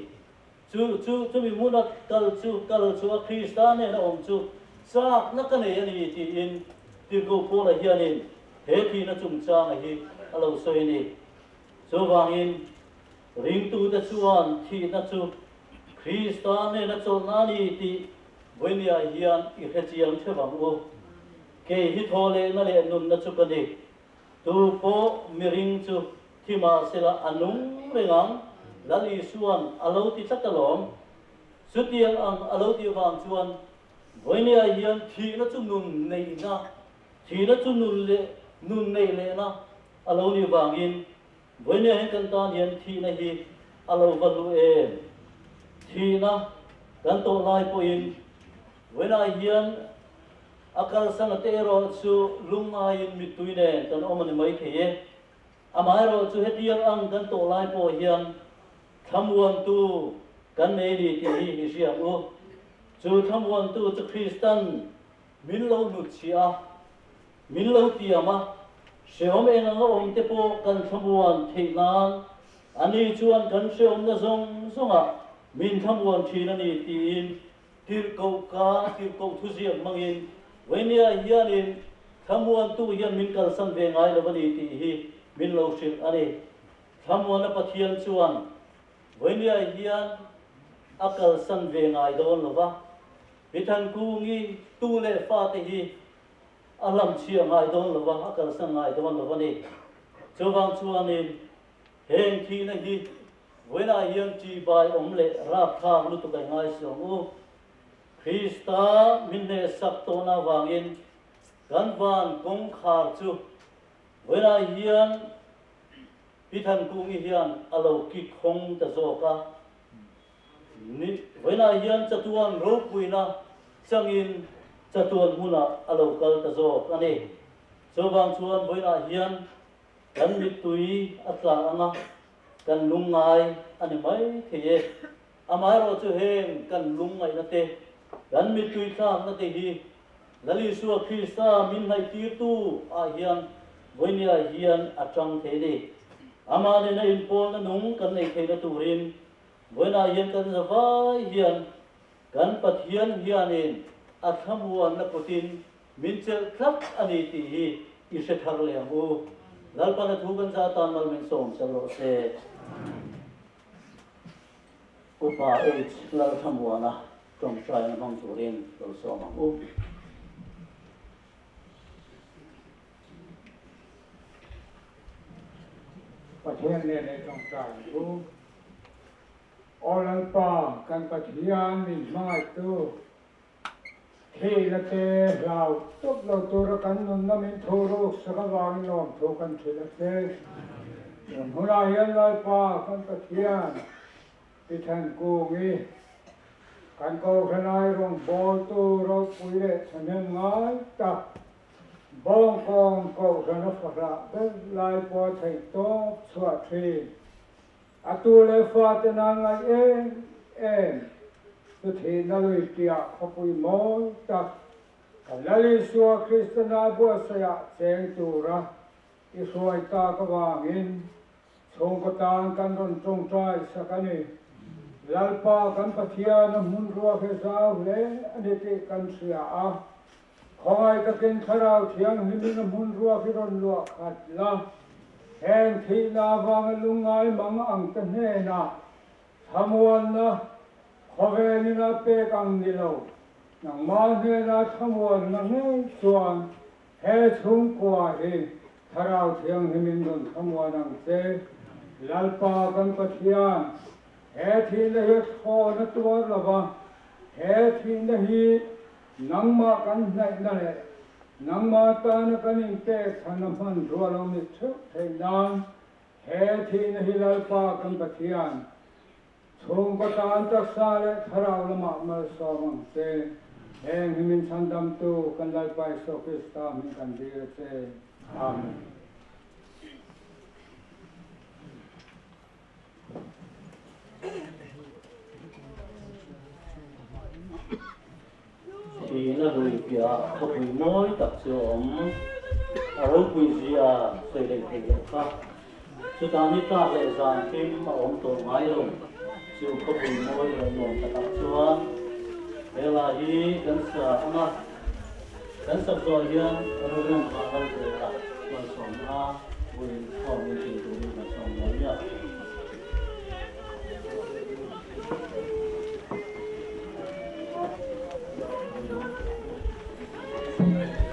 chu mi muna kal chu a Krista ne na om chu sak na kane ani ti in ti go po la hianin he thi na chung chang hi alo soi ni chu wangin ring tu da chuan thi na chu Krista ne na chol na ni ti voinia hian I he chiang thewang o ke hi thole na le nun na chu kani tu po miring chu thima sela anung rengang lali suan alo ti chatalom sutiang ang alo ti wang chuan voinia hian thi na chu nun nei na thi na chu nun nei le na alo ni wangin voinia he kan tan hian thi na hi alo valu e thi na kan to lai po in voinia hian akal sang te ro chu lungai mitui ne tan omani mai kheye amai ro chu hetiang ang kan to lai po hian thamuan tu kan nei ni ti hi sia o chu thamuan tu chu Kristan min lo nu chia min lo ti ama seom eng ang om te po kan thamuan theinan ani chuan kan seom na zonga min thamuan thina ni tin tir ko thu ziak mangin voinia hianin thamuan tu hian min kal san ve ngai lo bani ti hi min lo shil ani thamuan a pathian chuan voinia hian akal san ve ngai don lova pithan kungi tu le fa te hi alam chia ngai don lova akal san ngai don lova ni chuwang chuanin heng thi na hi voina hian chi bai om le ra khang lu tu kai ngai song u Krista minne saptona wangin ganwan kong khar chu voina hian pithan kungi hian alo ki khong ta zoka ni voina hian chatuan ro puina changin chatuan huna alo kal ta zo ani chowang chuan voina hian kan mitui atla anga kan lungai ani mai theye amai ro chu heng kan lungai na te kan mitui thang na te hi lali suwa Krista min hai ti tu a hian voinia hian atang the ni amani na impol na nung kan nei thei na turin boina hian kan zawai hian kan pathian hianin athamuan na putin minchel thlap ani ti hi ise thar le amu lalpa na thugan sa tan mal min som chalo se upa h lal thamuana trong trai na mong turin lo so amuประเทศเนี่ยในต้องการรู้ออลันปากันปฏิญาณมิไม่ตัวที่ละเตเราตุกเราตัวกันนุนน้ำมินทูรุกสักวันลมทูกันที่ละเตหัวหน้ายันลายปากันปฏิญาณที่ท่านกูงี้กันก็ขนายรงบอลตัวเราคุยเลยฉันยังไงตักบ้องกองก็จะนับฝรั่งเป็นลายปอไทยโตสวัสดีอาตัวเลฟาตนางไงเองสุดที่นั่งวิทยาขบุยมอตักกันลลิสัวคริสต์นาบัวสยะเซงตูระอิสวยตากวางินชงกตานกันดนจงใจสักนี้ลัลปากันปะเทียนมุนรัวเฟซาเลอันนี้ที่กันเสียอาขอให้ตะเกียงขราวเทียงหิมินมุนรัวพิรนลัวขัดละแห่งที่ลาวางลุงไงมังอังตะเนนะทำวันนะขอเวนินะเปกังนิโลนังมาเนนะทำวันนะเนส่วนแห่ชุงกว่าเฮขราวเทียงหิมินดนทำวันอังเซลัลปากันปะเทียนแห่ที่ละเหตุพอนะตัวละวะแห่ที่ละฮีนังมากันไหนนั่นแหละนังมาตานกันอินเตะขันมันรัวลงมิตรเทนานเฮทีนฮิลาปากันปะเทียนชงกตานตักษาเลทราวละมามาสอมังเซแห่งหิมินชันดำตูกันลายไปโซคริสตามิกันดีเซอาเมนthì nó rồi kìa có quỳ mối tập trưởng ở đâu quỳ gì à xây dựng thành lập khác chúng ta đi ta lại dàn phim mà ông tổ máy rồi chịu có quỳ mối là nồng tập trưởng đây là gì cần sợ mà cần sợ rồi hiền ở đâu cũng có đâu rồi là mà sống ha quỳ phòng như thế rồi mà sống nói nhá Hãy subscribe cho kênh Ghiền Mì Gõ để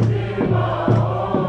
không bỏ lỡ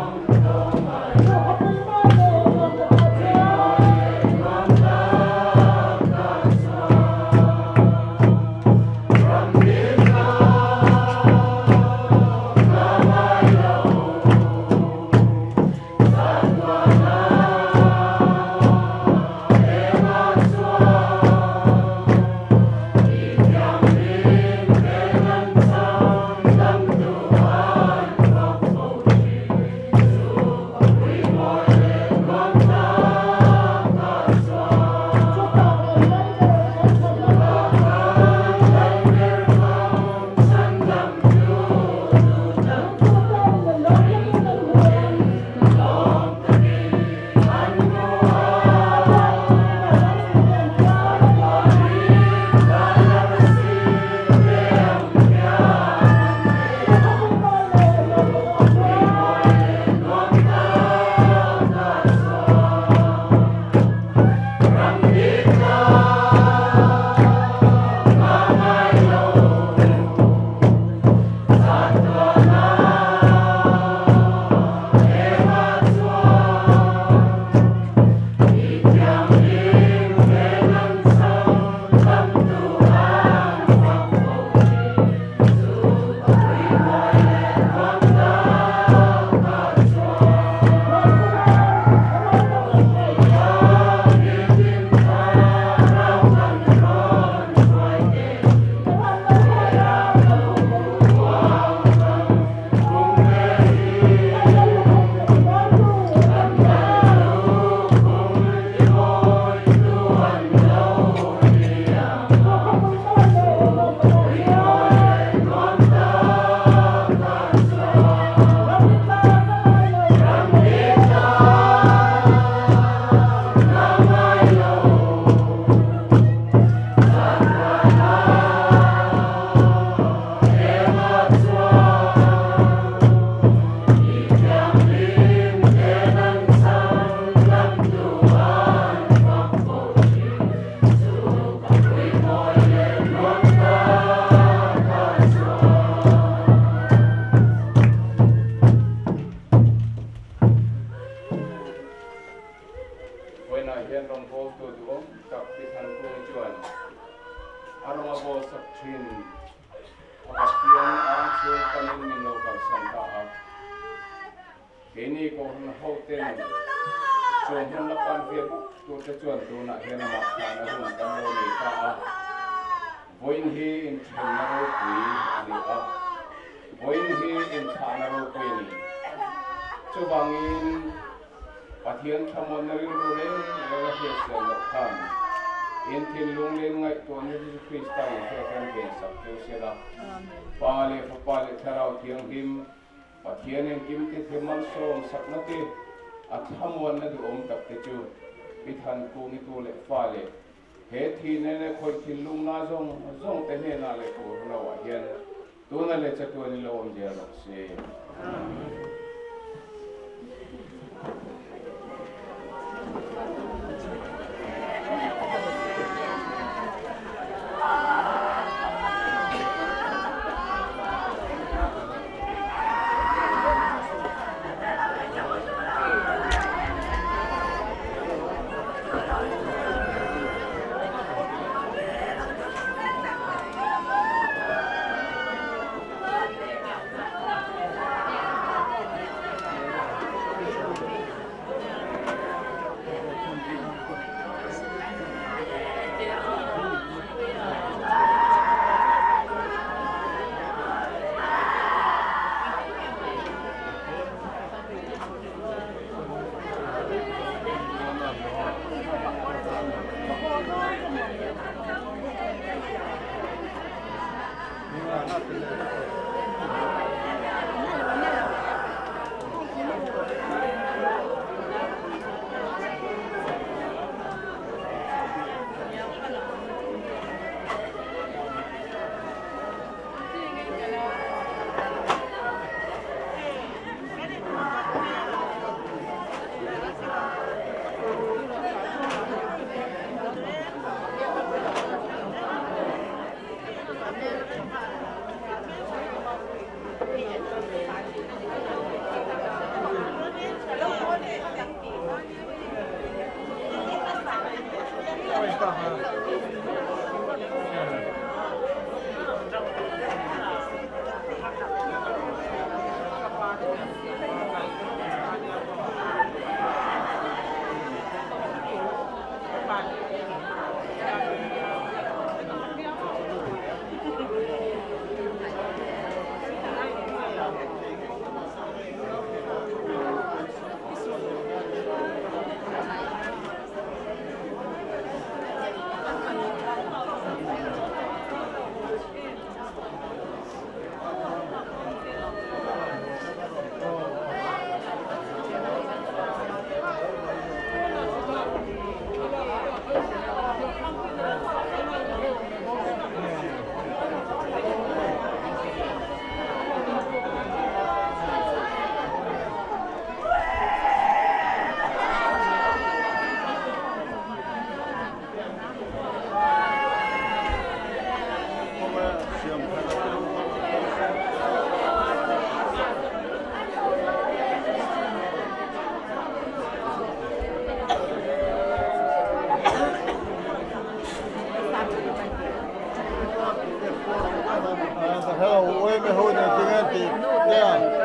aroma bo sakhin apatian ang se kanin min local santa a kini ko na hotel so hun la pan pia tu te chuan tu na hian ma khana hun kan lo ni ta a voin hi in thana ro pui ani a voin hi in thana ro pui ni chu bangin pathian thamon na rin ro le la hi se la khan in thin lung len ngai to ni Krista in the kan ge sak ke se la pale fa pale tharau thiang him pathian en kim te themal som sakna te athamon na du om tak te chu pithan ku ni tu le fa le he thi ne ne khoi thin lung na zong te ne na le ko na wa hian tu na le cha tu ni lo om je ro se hello, we me hold the thing yeah.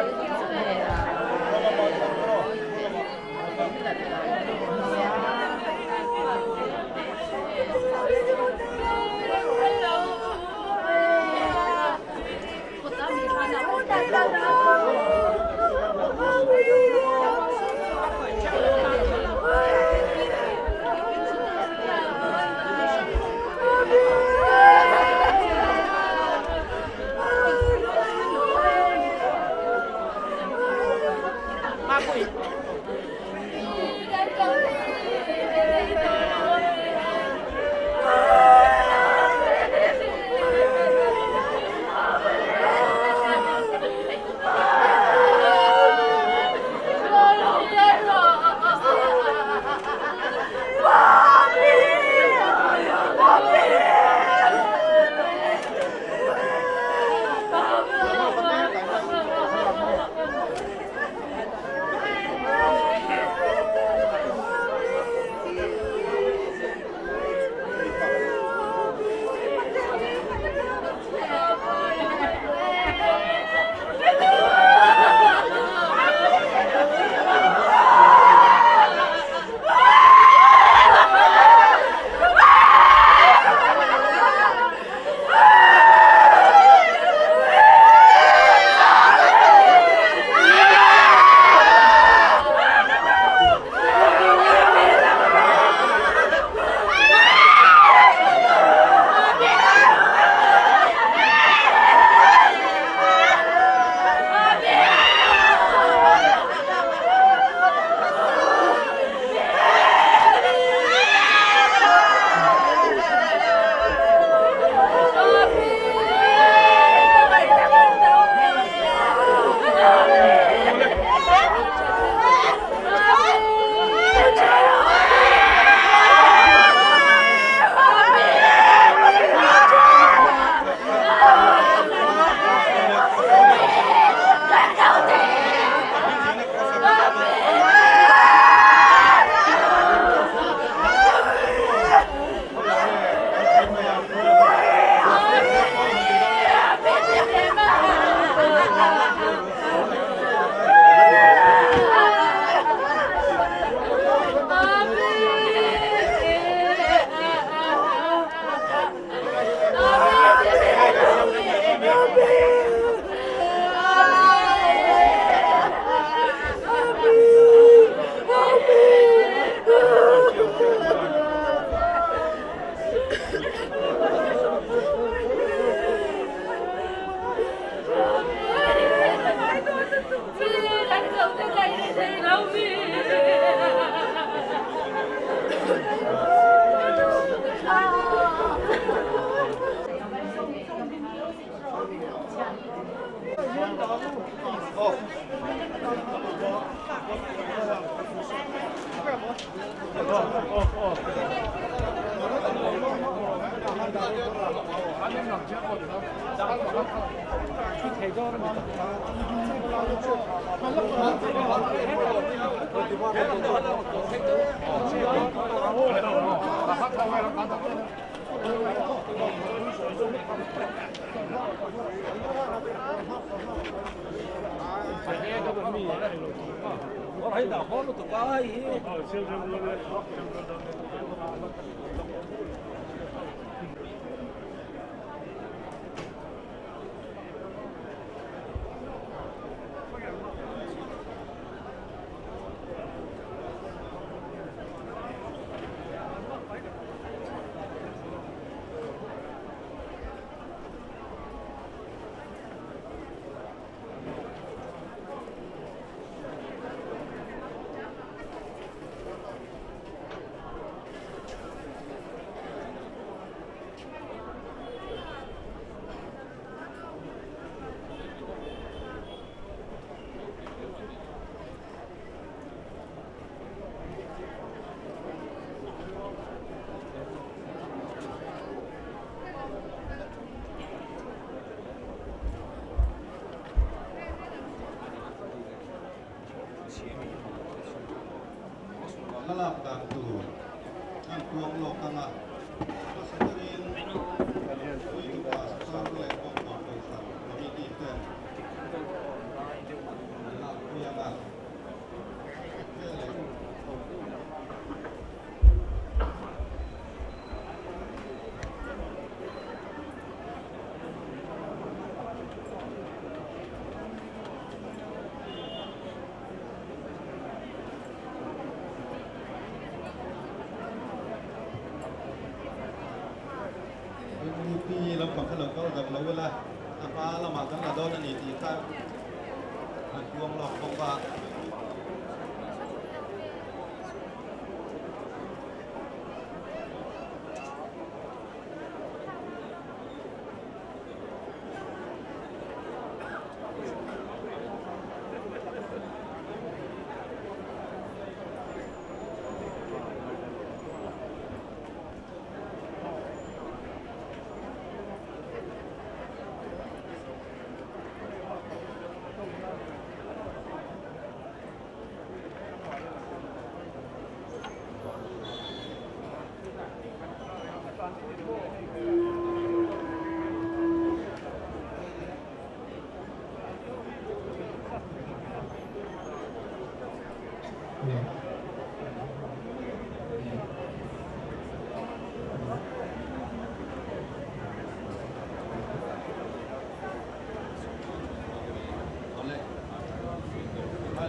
Kalap dah tu, kan tuang lo kanga, sesuatu itu pas satu lekor pasal kami kita, aku yang ah,ที่เราความถนนก็แบบเราเวลาapaเรามาตั้งแต่โดนนี่ที่ข้างช่วงหลอกบอกว่า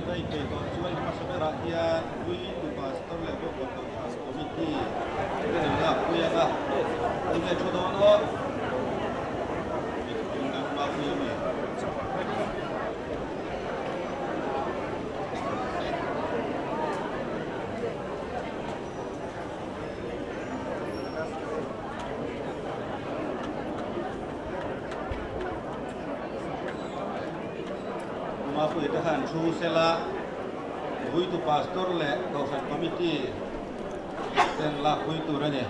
Baik, kalau cuma pasal rakyat, kui tu pastor level kontras komiti, kita dah kui apa? Kita coba no, kita nak kui apa? Mafu itahan su sela buitu pastor le kausan komiti dan la buitu rane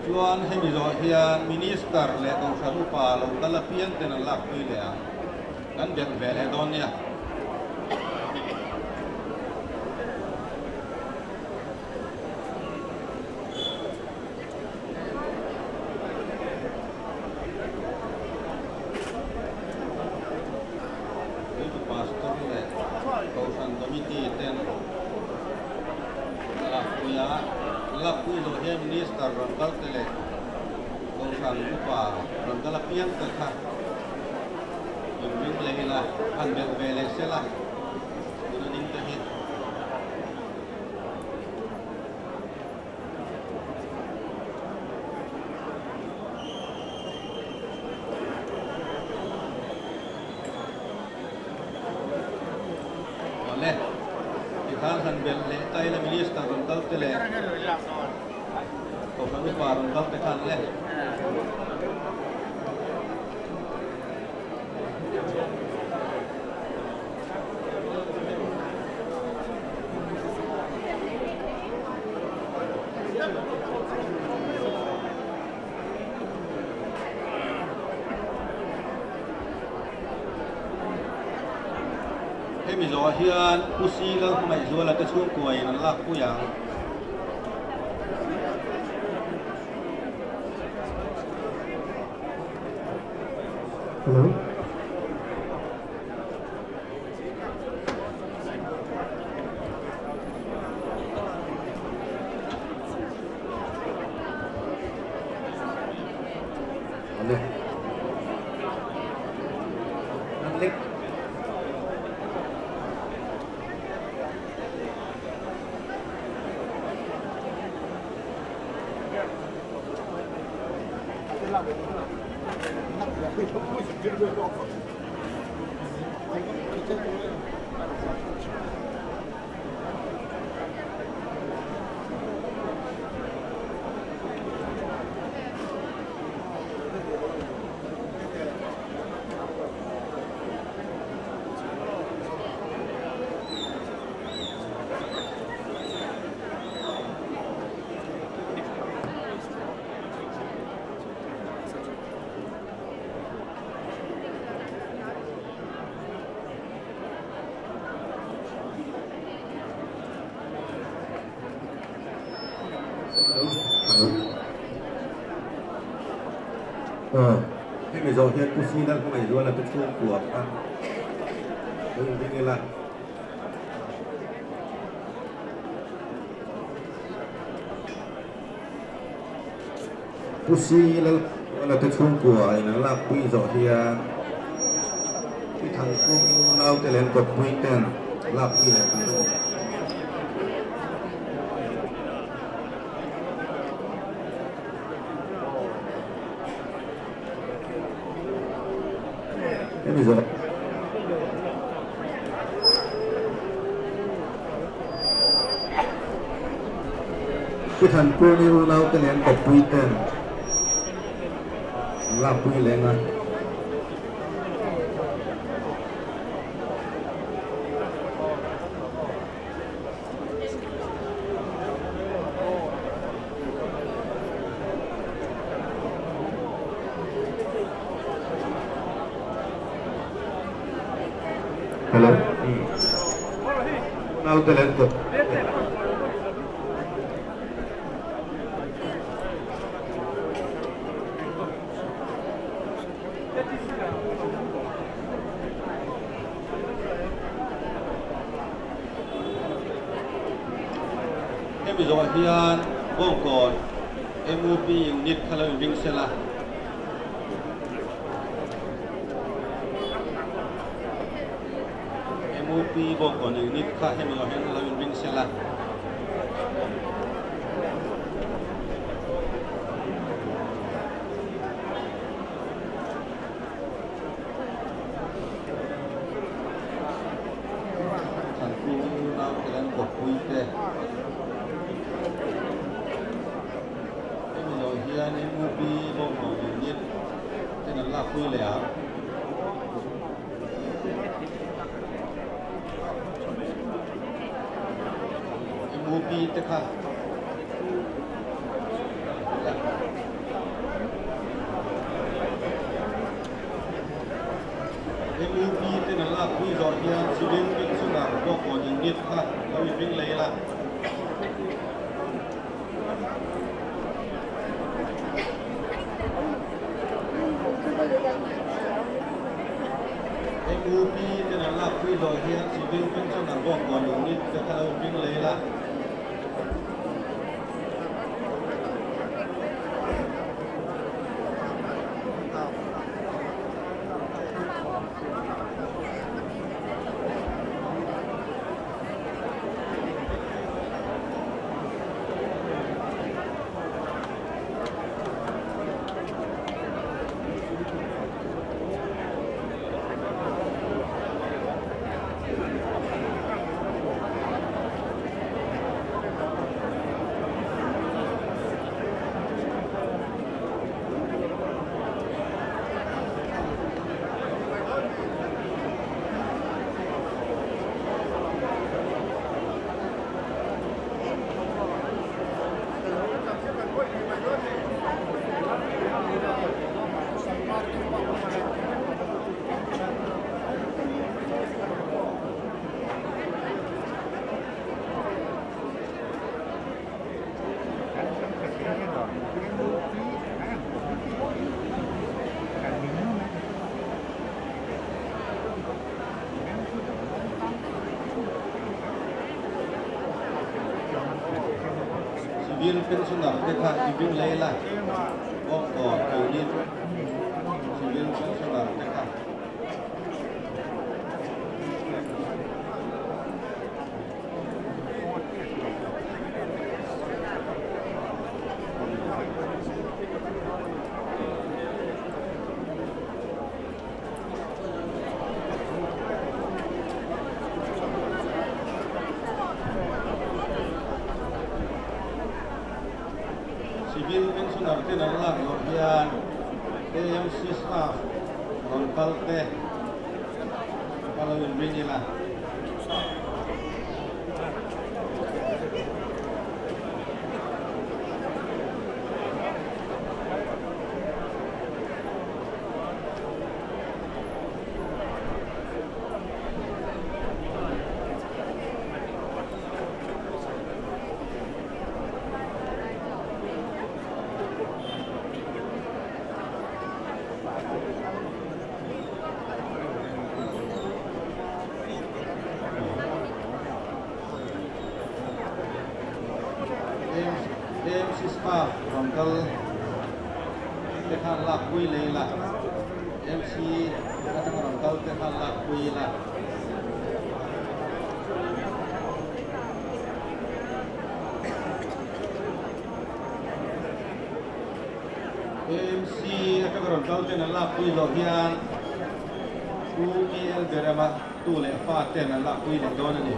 Juan hemizo hian minister le kausan upa lo kalapian tenan la buile kan biak vele donia Laku lo he minister rangkal tele kausan upa rangkal apian terka yung lagi lah handel vele sela unaning tahit oleh kita handel le tayo minister rangkal tele kausan upa rangkal tekan le ให้มีโซเฮียนผู้ซีแล้วไม่ชัวร์แล้วจะช่วยกวยนั่นลักผู้อย่างฮัลโหลเล็กให้มีโซเฮียนผู้ซีนั่นก็ไม่รู้แล้วจะช่วยกลัวอ่ะเป็นไงล่ะผู้ซีแล้วเราจะช่วยกลัวไอ้นั่นล่ะผู้โซเฮียที่ทางกูเราจะเล่นกับผู้เต้นลับผู้เล่นกันด้วยไม่รู้ที่ทางกูนี่เราจะเล่นกับผู้เต้นลับผู้เล่นนะฮัลโหลเราจะเล่นกับให้มีโซเฮียนว่องก่อน MOP ยูนิตคาร์ลวิงเซล่าMOP บอกก่อนยูนิตค่าให้มีโซเฮียนคาร์ลวิงเซล่าทางกูเราจะเล่นกับผู้เต้นนี่มูปีบอกของยูนิตที่นั่นลากคุยเลยอ่ะมูปีตะค่ะมูปีที่นั่นลากคุยรอเฮียชีวิตเป็นสุนัขบอกของยูนิตค่ะเราอยู่เป็นเลยล่ะมูปีที่นั่นลักคุยรอเฮียชีวิตเป็นสุนัขบอกก่อนอยู่นี่จะทะเลาะเป็นเลยละ civil pensioner te kha civil leila bom ko unit civil pensioner te kha civil pensioner te nan lak lo hian AMC staff non kalte kalau ini lah AMC staff rongkal tekan lak kui leila MC kadang rongkal tekan lak kui la AMC kadang rongkal tekan lak kui lo hian tu kiel derama tu le fa tekan lak kui le don ni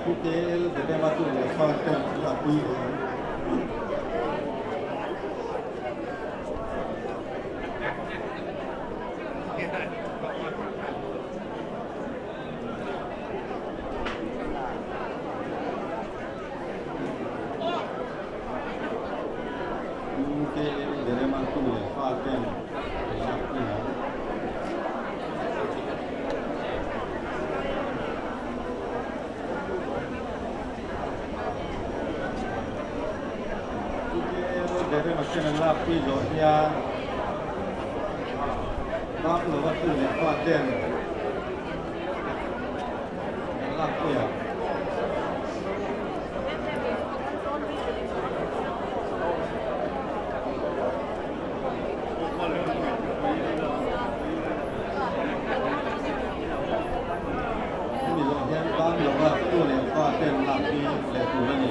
Kutel dari batu lepas dan lapu kutel dari batu lepas dan lapu dari macam lapi Zohia, bab lepas tu lepas dan lapi ya. Ini Zohia bab lepas tu lepas dan lapi lepas ni.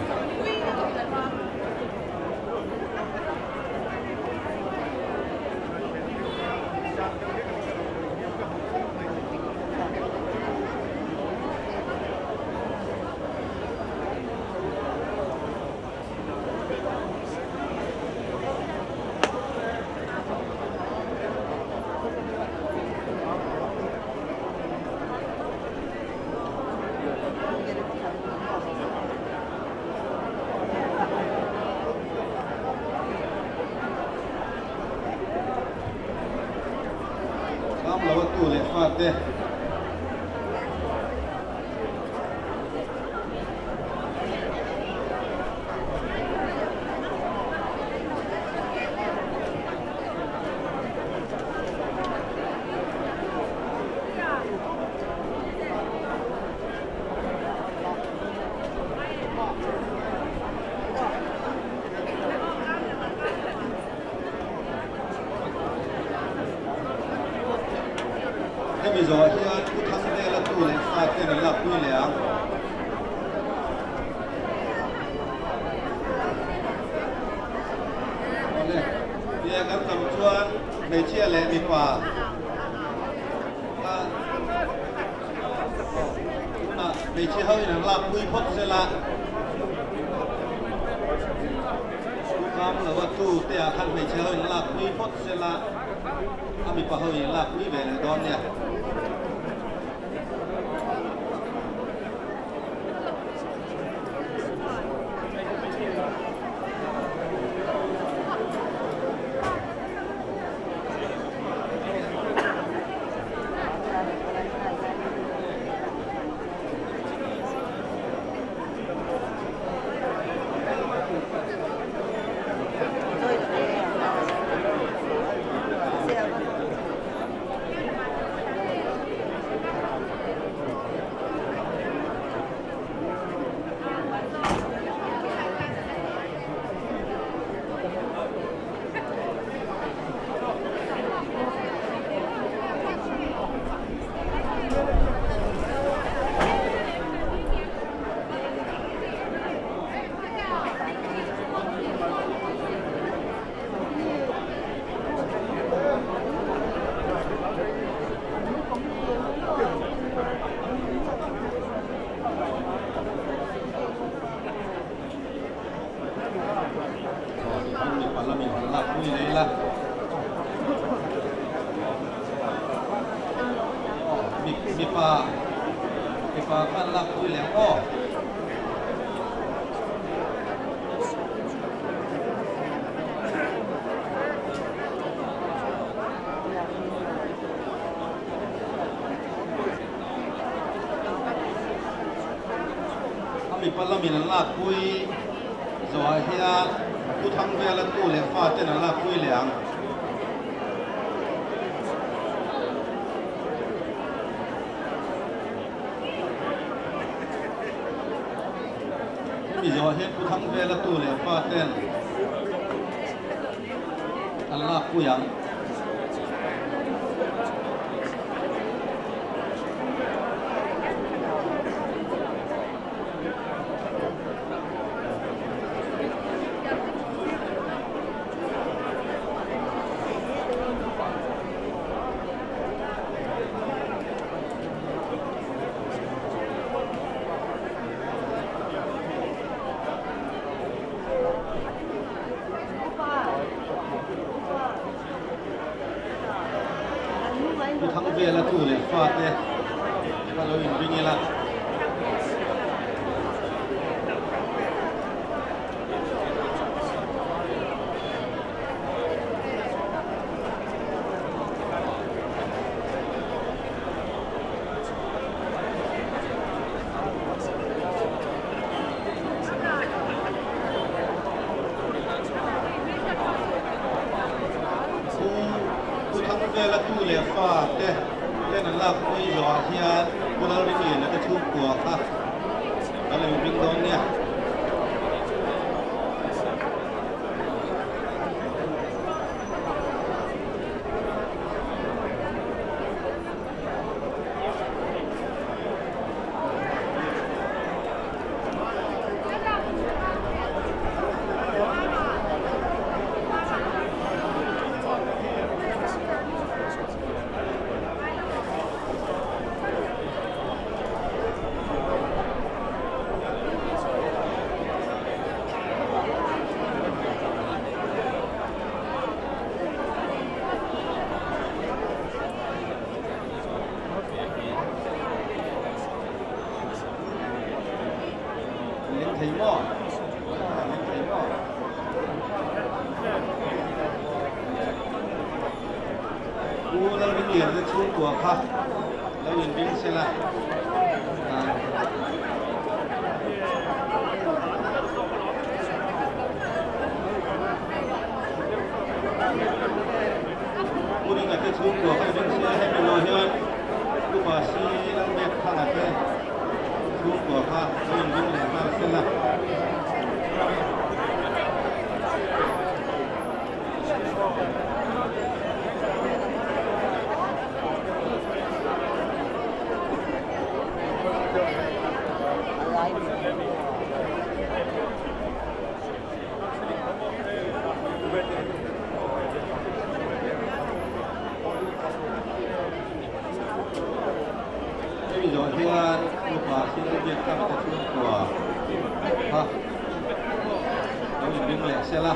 Kamu lewat tu lepas deh. Bây giờ thì cứ thắng đây là tu này, phát cái này là quy lẻ. Đây, bây giờ các tầm chuan mấy chia lẻ đi qua. Mấy chia hơi là quy phốt sẽ là. Kamu lewat tu tiap kan mấy chia hơi là quy phốt sẽ là. Kami paham là quy về đón nha. มีปลากันลักคุยแหลงอ้อมีปลามีนันลักคุยสวายเฮียผู้ทำเวลาตู้เหลียงฟ้าเจ้านันลักคุยเหลียงมีจอเห็นผู้ทำเวลาตู้เหลียงฟ้าเต้นนันลักคุยยังผู้ทำเวลาตู้เหลียงฟ้าเต้นถ้าเราอยู่ที่นี่ละผู้ทำเวลาตู้เหลียงฟ้าเต้นเล่นนั่นลักคุยจอเฮียผู้เราได้ยินแล้วก็ชุบตัวครับอะไรมันเป็นตรงเนี่ยเล่นไทยหม้อเล่นไทยหม้อกูเราเป็นเหรียญจะชูตัวครับแล้วเงินวิ่งใช่ไหมกูนี่ก็จะชูตัวให้วิ่งใช่ให้เป็นโลเฮียกูมาซีแล้วเด็กข้างอะไรชูตัวครับแล้วเงินวิ่งเหรียญมาใช่ไหมมีจอเฮียลูกปลาซีแล้วเด็กข้างจะชูตัวครับแล้วเงินวิ่งเหรียญใช่ไหม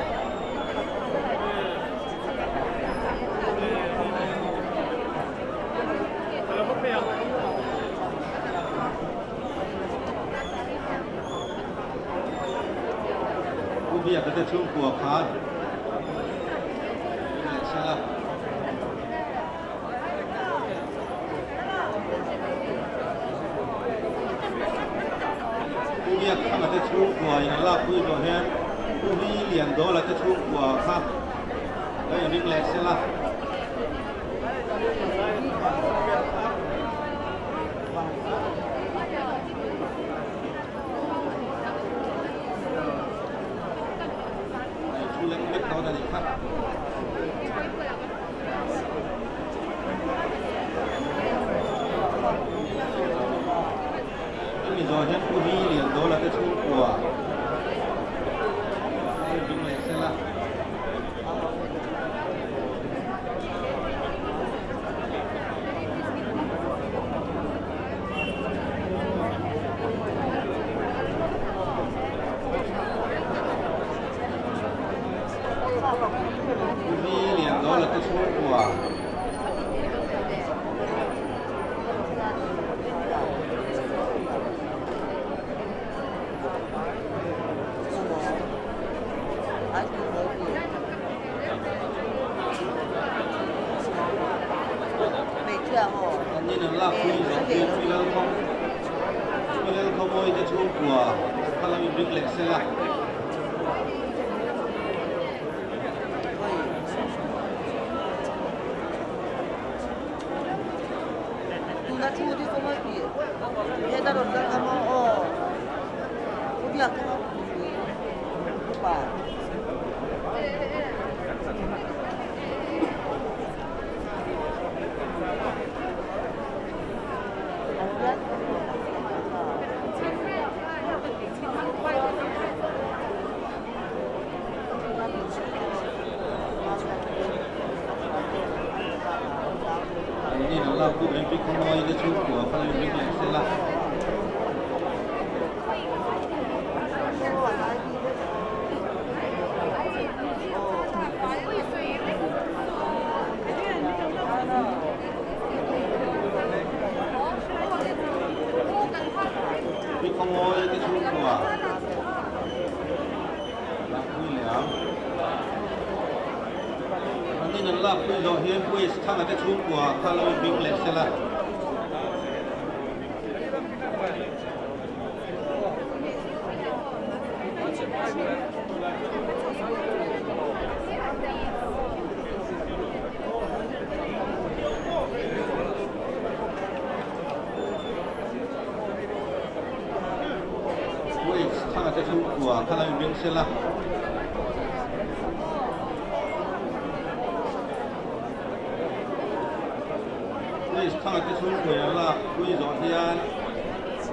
ผู้เบี้ยก็จะช่วงตัวขาดใช่ไหมผู้เบี้ยข้างจะช่วงตัวอย่างลากผู้ตัวแห้งผู้บี้เหรียญโดนเราจะช่วงตัวครับแล้วอย่างนี้แหลกใช่ไหมชูเล็กๆเขาได้ครับ มีจอเห็นผู้นี้เหรียญโดนแล้วก็ชูตัววิ่งเหล็กเส้นละผู้นี้เหรียญโดนแล้วก็ชูตัว อันนี้นั่นลากคุยสองทีมีแล้วขโมยจะชุ่มกว่าถ้าเรามีบิ๊กเล็กเสียละ Tunggu di rumah dia. Dia dah ronda kamu oh. Udah kamu. Lupa. Ini adalah aku mimpi kau ini cukup kalau mimpi yang salah. Mimpi kau ini cukup. Aku lihat. Ini adalah aku dohian kuis tang ada cukup kalau mimpi yang salah. Kuis tang ada cukup kalau mimpi yang salah. Kuis tang ada cukup ialah kuis dohian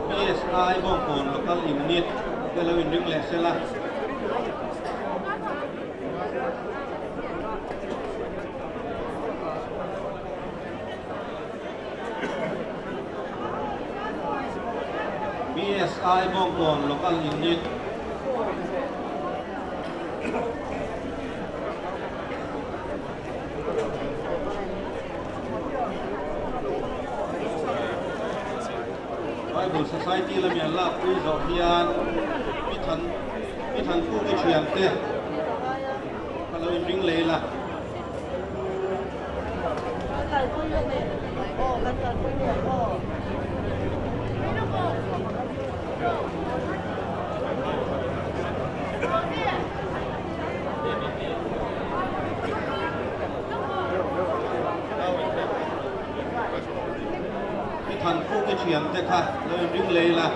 PSI บางคนแล้วก็อิมนิดก็เลยดึงแหลกเสียละPSI บางคนแล้วก็อิมนิดบุษsociety ละมีลาคุยจอกยานพิธันผู้ที่เชียงเต้ก็เราวิ่งเลยล่ะทันผู้ที่เชียงแต่ค่ะเลยวิ่งเลยล่ะ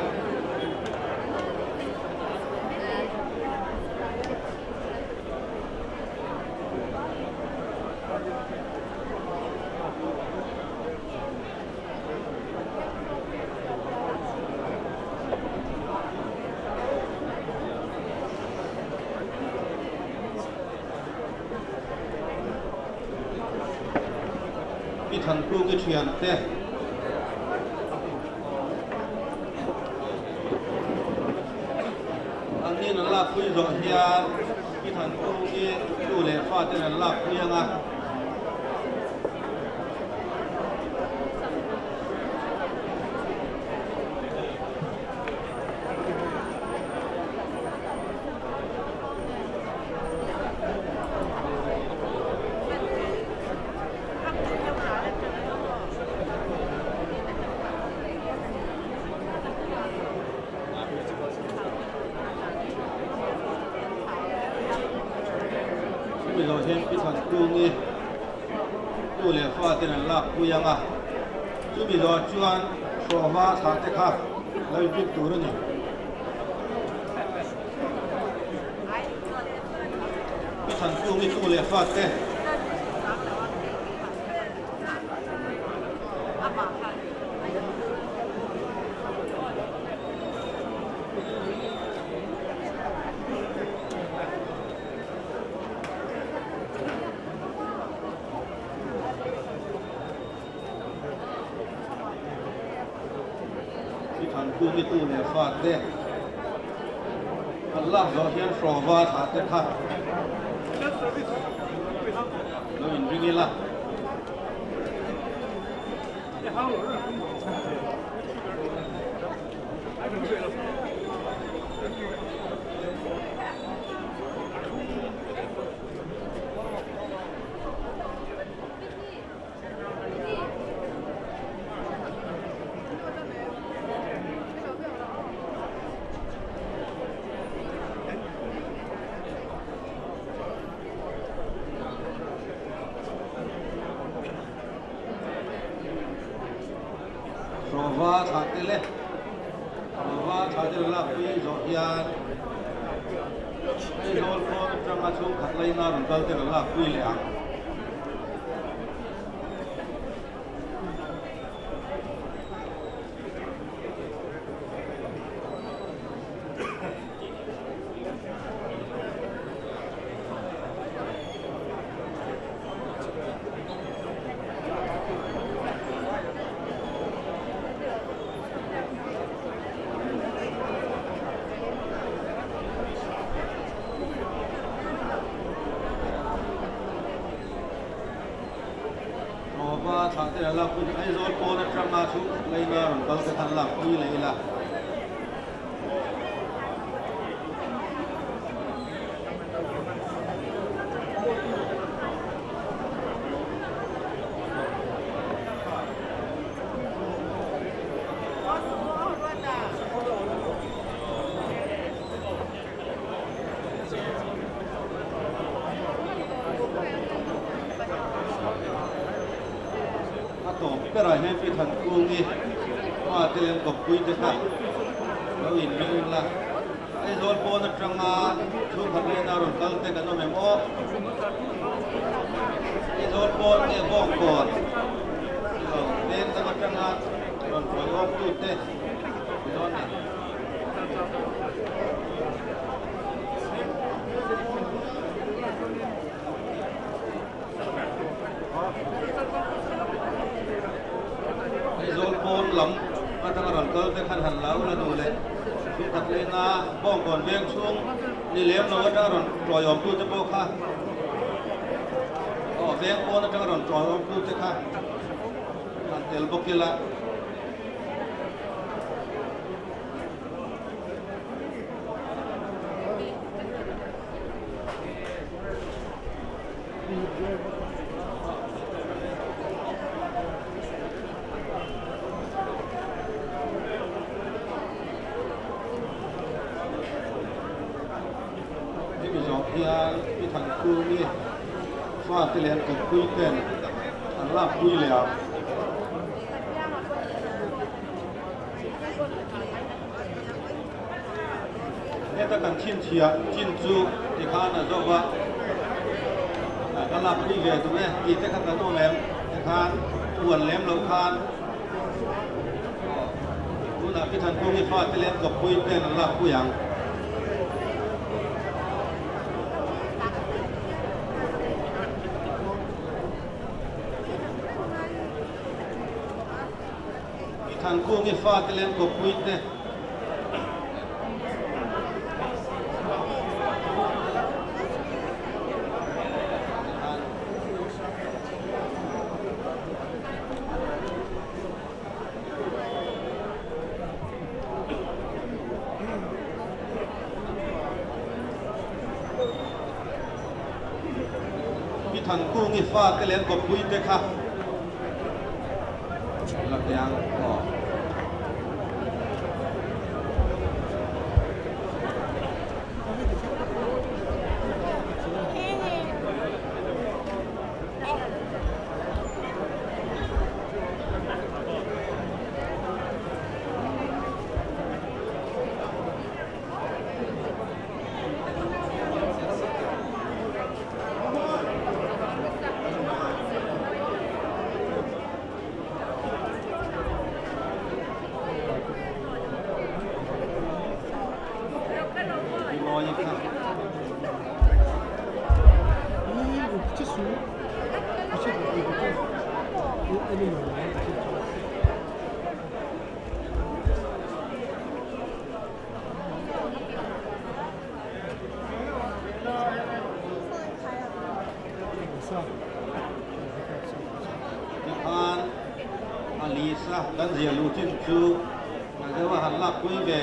พี่ทันผู้ที่เชียงแต่นี่นั่นลาคุยจอกยานที่ทันผู้ที่ดูแลฟ้าแต่นั่นลาคุยยังอ่ะเราเห็นพิธันกูนี่ดูแลฟ้าแต่นั่นลาคุยยังอ่ะจุดเราจวนโซฟาสาเตค่ะเราอยู่ตัวนี่พิธันกูนี่ดูแลฟ้าแต่กูนี่ตู้เนี่ยฟาดเด้อัลลอฮ์เราเห็นฟรอวาถาเตค่ะเราเห็นริงิละ Rova Tatele, Rova Tatela, Zohian, I all for Tramachu, Katlina, and Kaltela, William. Là cũng ai rồi cô đã trăng mà xuống lấy ra rồi tao sẽ thành lập quy lấy là cái này hay phi thần cung đi mà tiền cọc quý thế khác nó in như là cái rồi po nó trăng à xuống thật lên nào rồi tal thế cái nó mềm ó cái rồi po cái bông còn nên ta bắt trăng à rồi phải ốp tụt thế rồi này Zolpon lắm, mà thằng rắn cơ cái khăn hẳn lão là đủ đấy. Chúng thật lên na bom còn viên xuống, đi liếm nó ra rồi tròi ôm tu cho bố kha. Viên bom nó ra rồi tròi ôm tu cho kha. Thằng tel bốc kia là. Cái thằng cu đi pha cái liền cùng quy tên thằng làm quy liền nên ta cần thiên chia thiên chu thì khá là do vậy cái làm quy về tụi này thì tất cả các tụi em thì khá buồn lém lâu khan tụi là cái thằng cu đi pha cái liền cùng quy tên làm quy yang thằng cô nghe pha cái lên cột quýt này, cái thằng cô nghe pha cái lên cột quýt đấy khác, là cái ăn Alisa dan dia lutin tu, macam apa halak kui ke,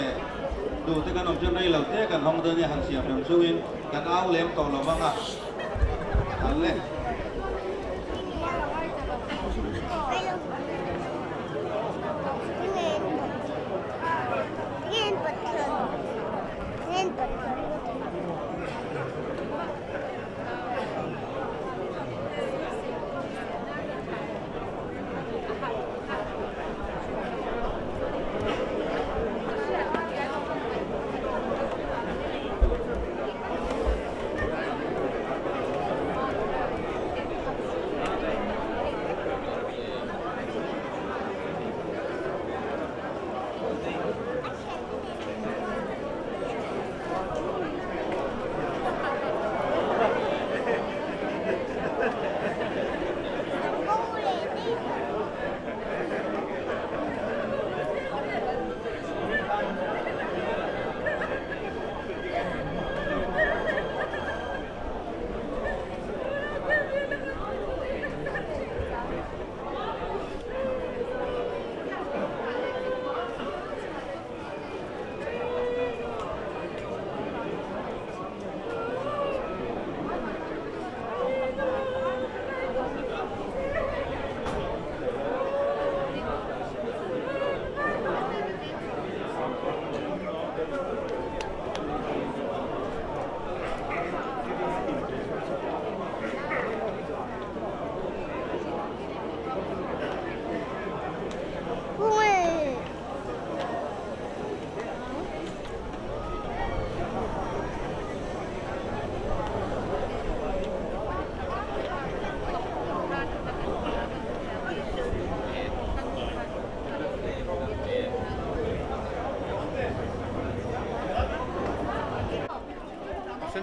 tu tekan orang ni lalu tekan orang tu ni han siap dan suin, kan awal lem kau lawan ah, halle.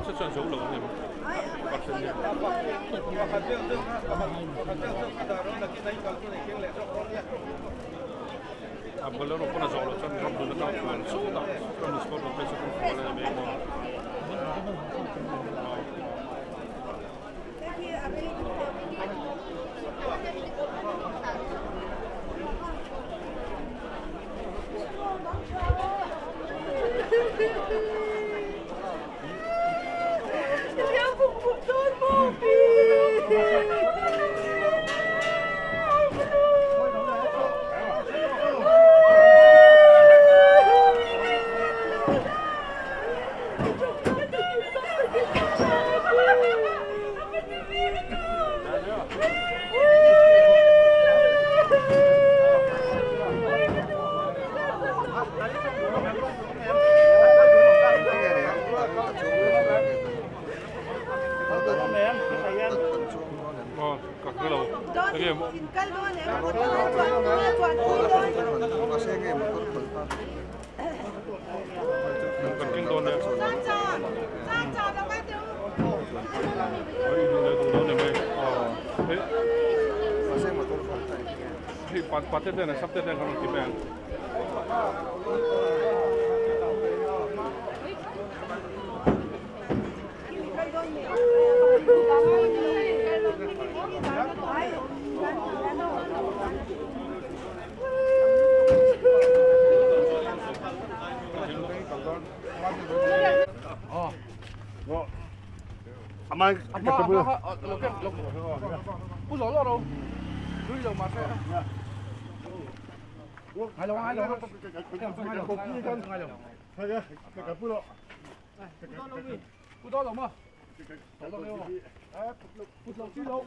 是算熟了的吗？八成的。Abbiamo loro buona solo, c'è un po' di campo, non so, non si può penso che non abbiamo. Patete sắp tết đang còn kịp bèn. Amai, hai lồng hai lồng不多龙嘛，走到了，哎，不走去喽。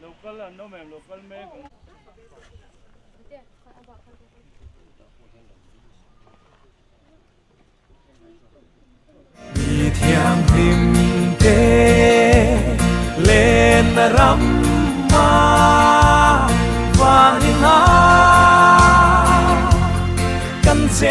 Local ano ma'am, local mayมีเทียงพิมเทเลนรำมาฟานิงากันเจ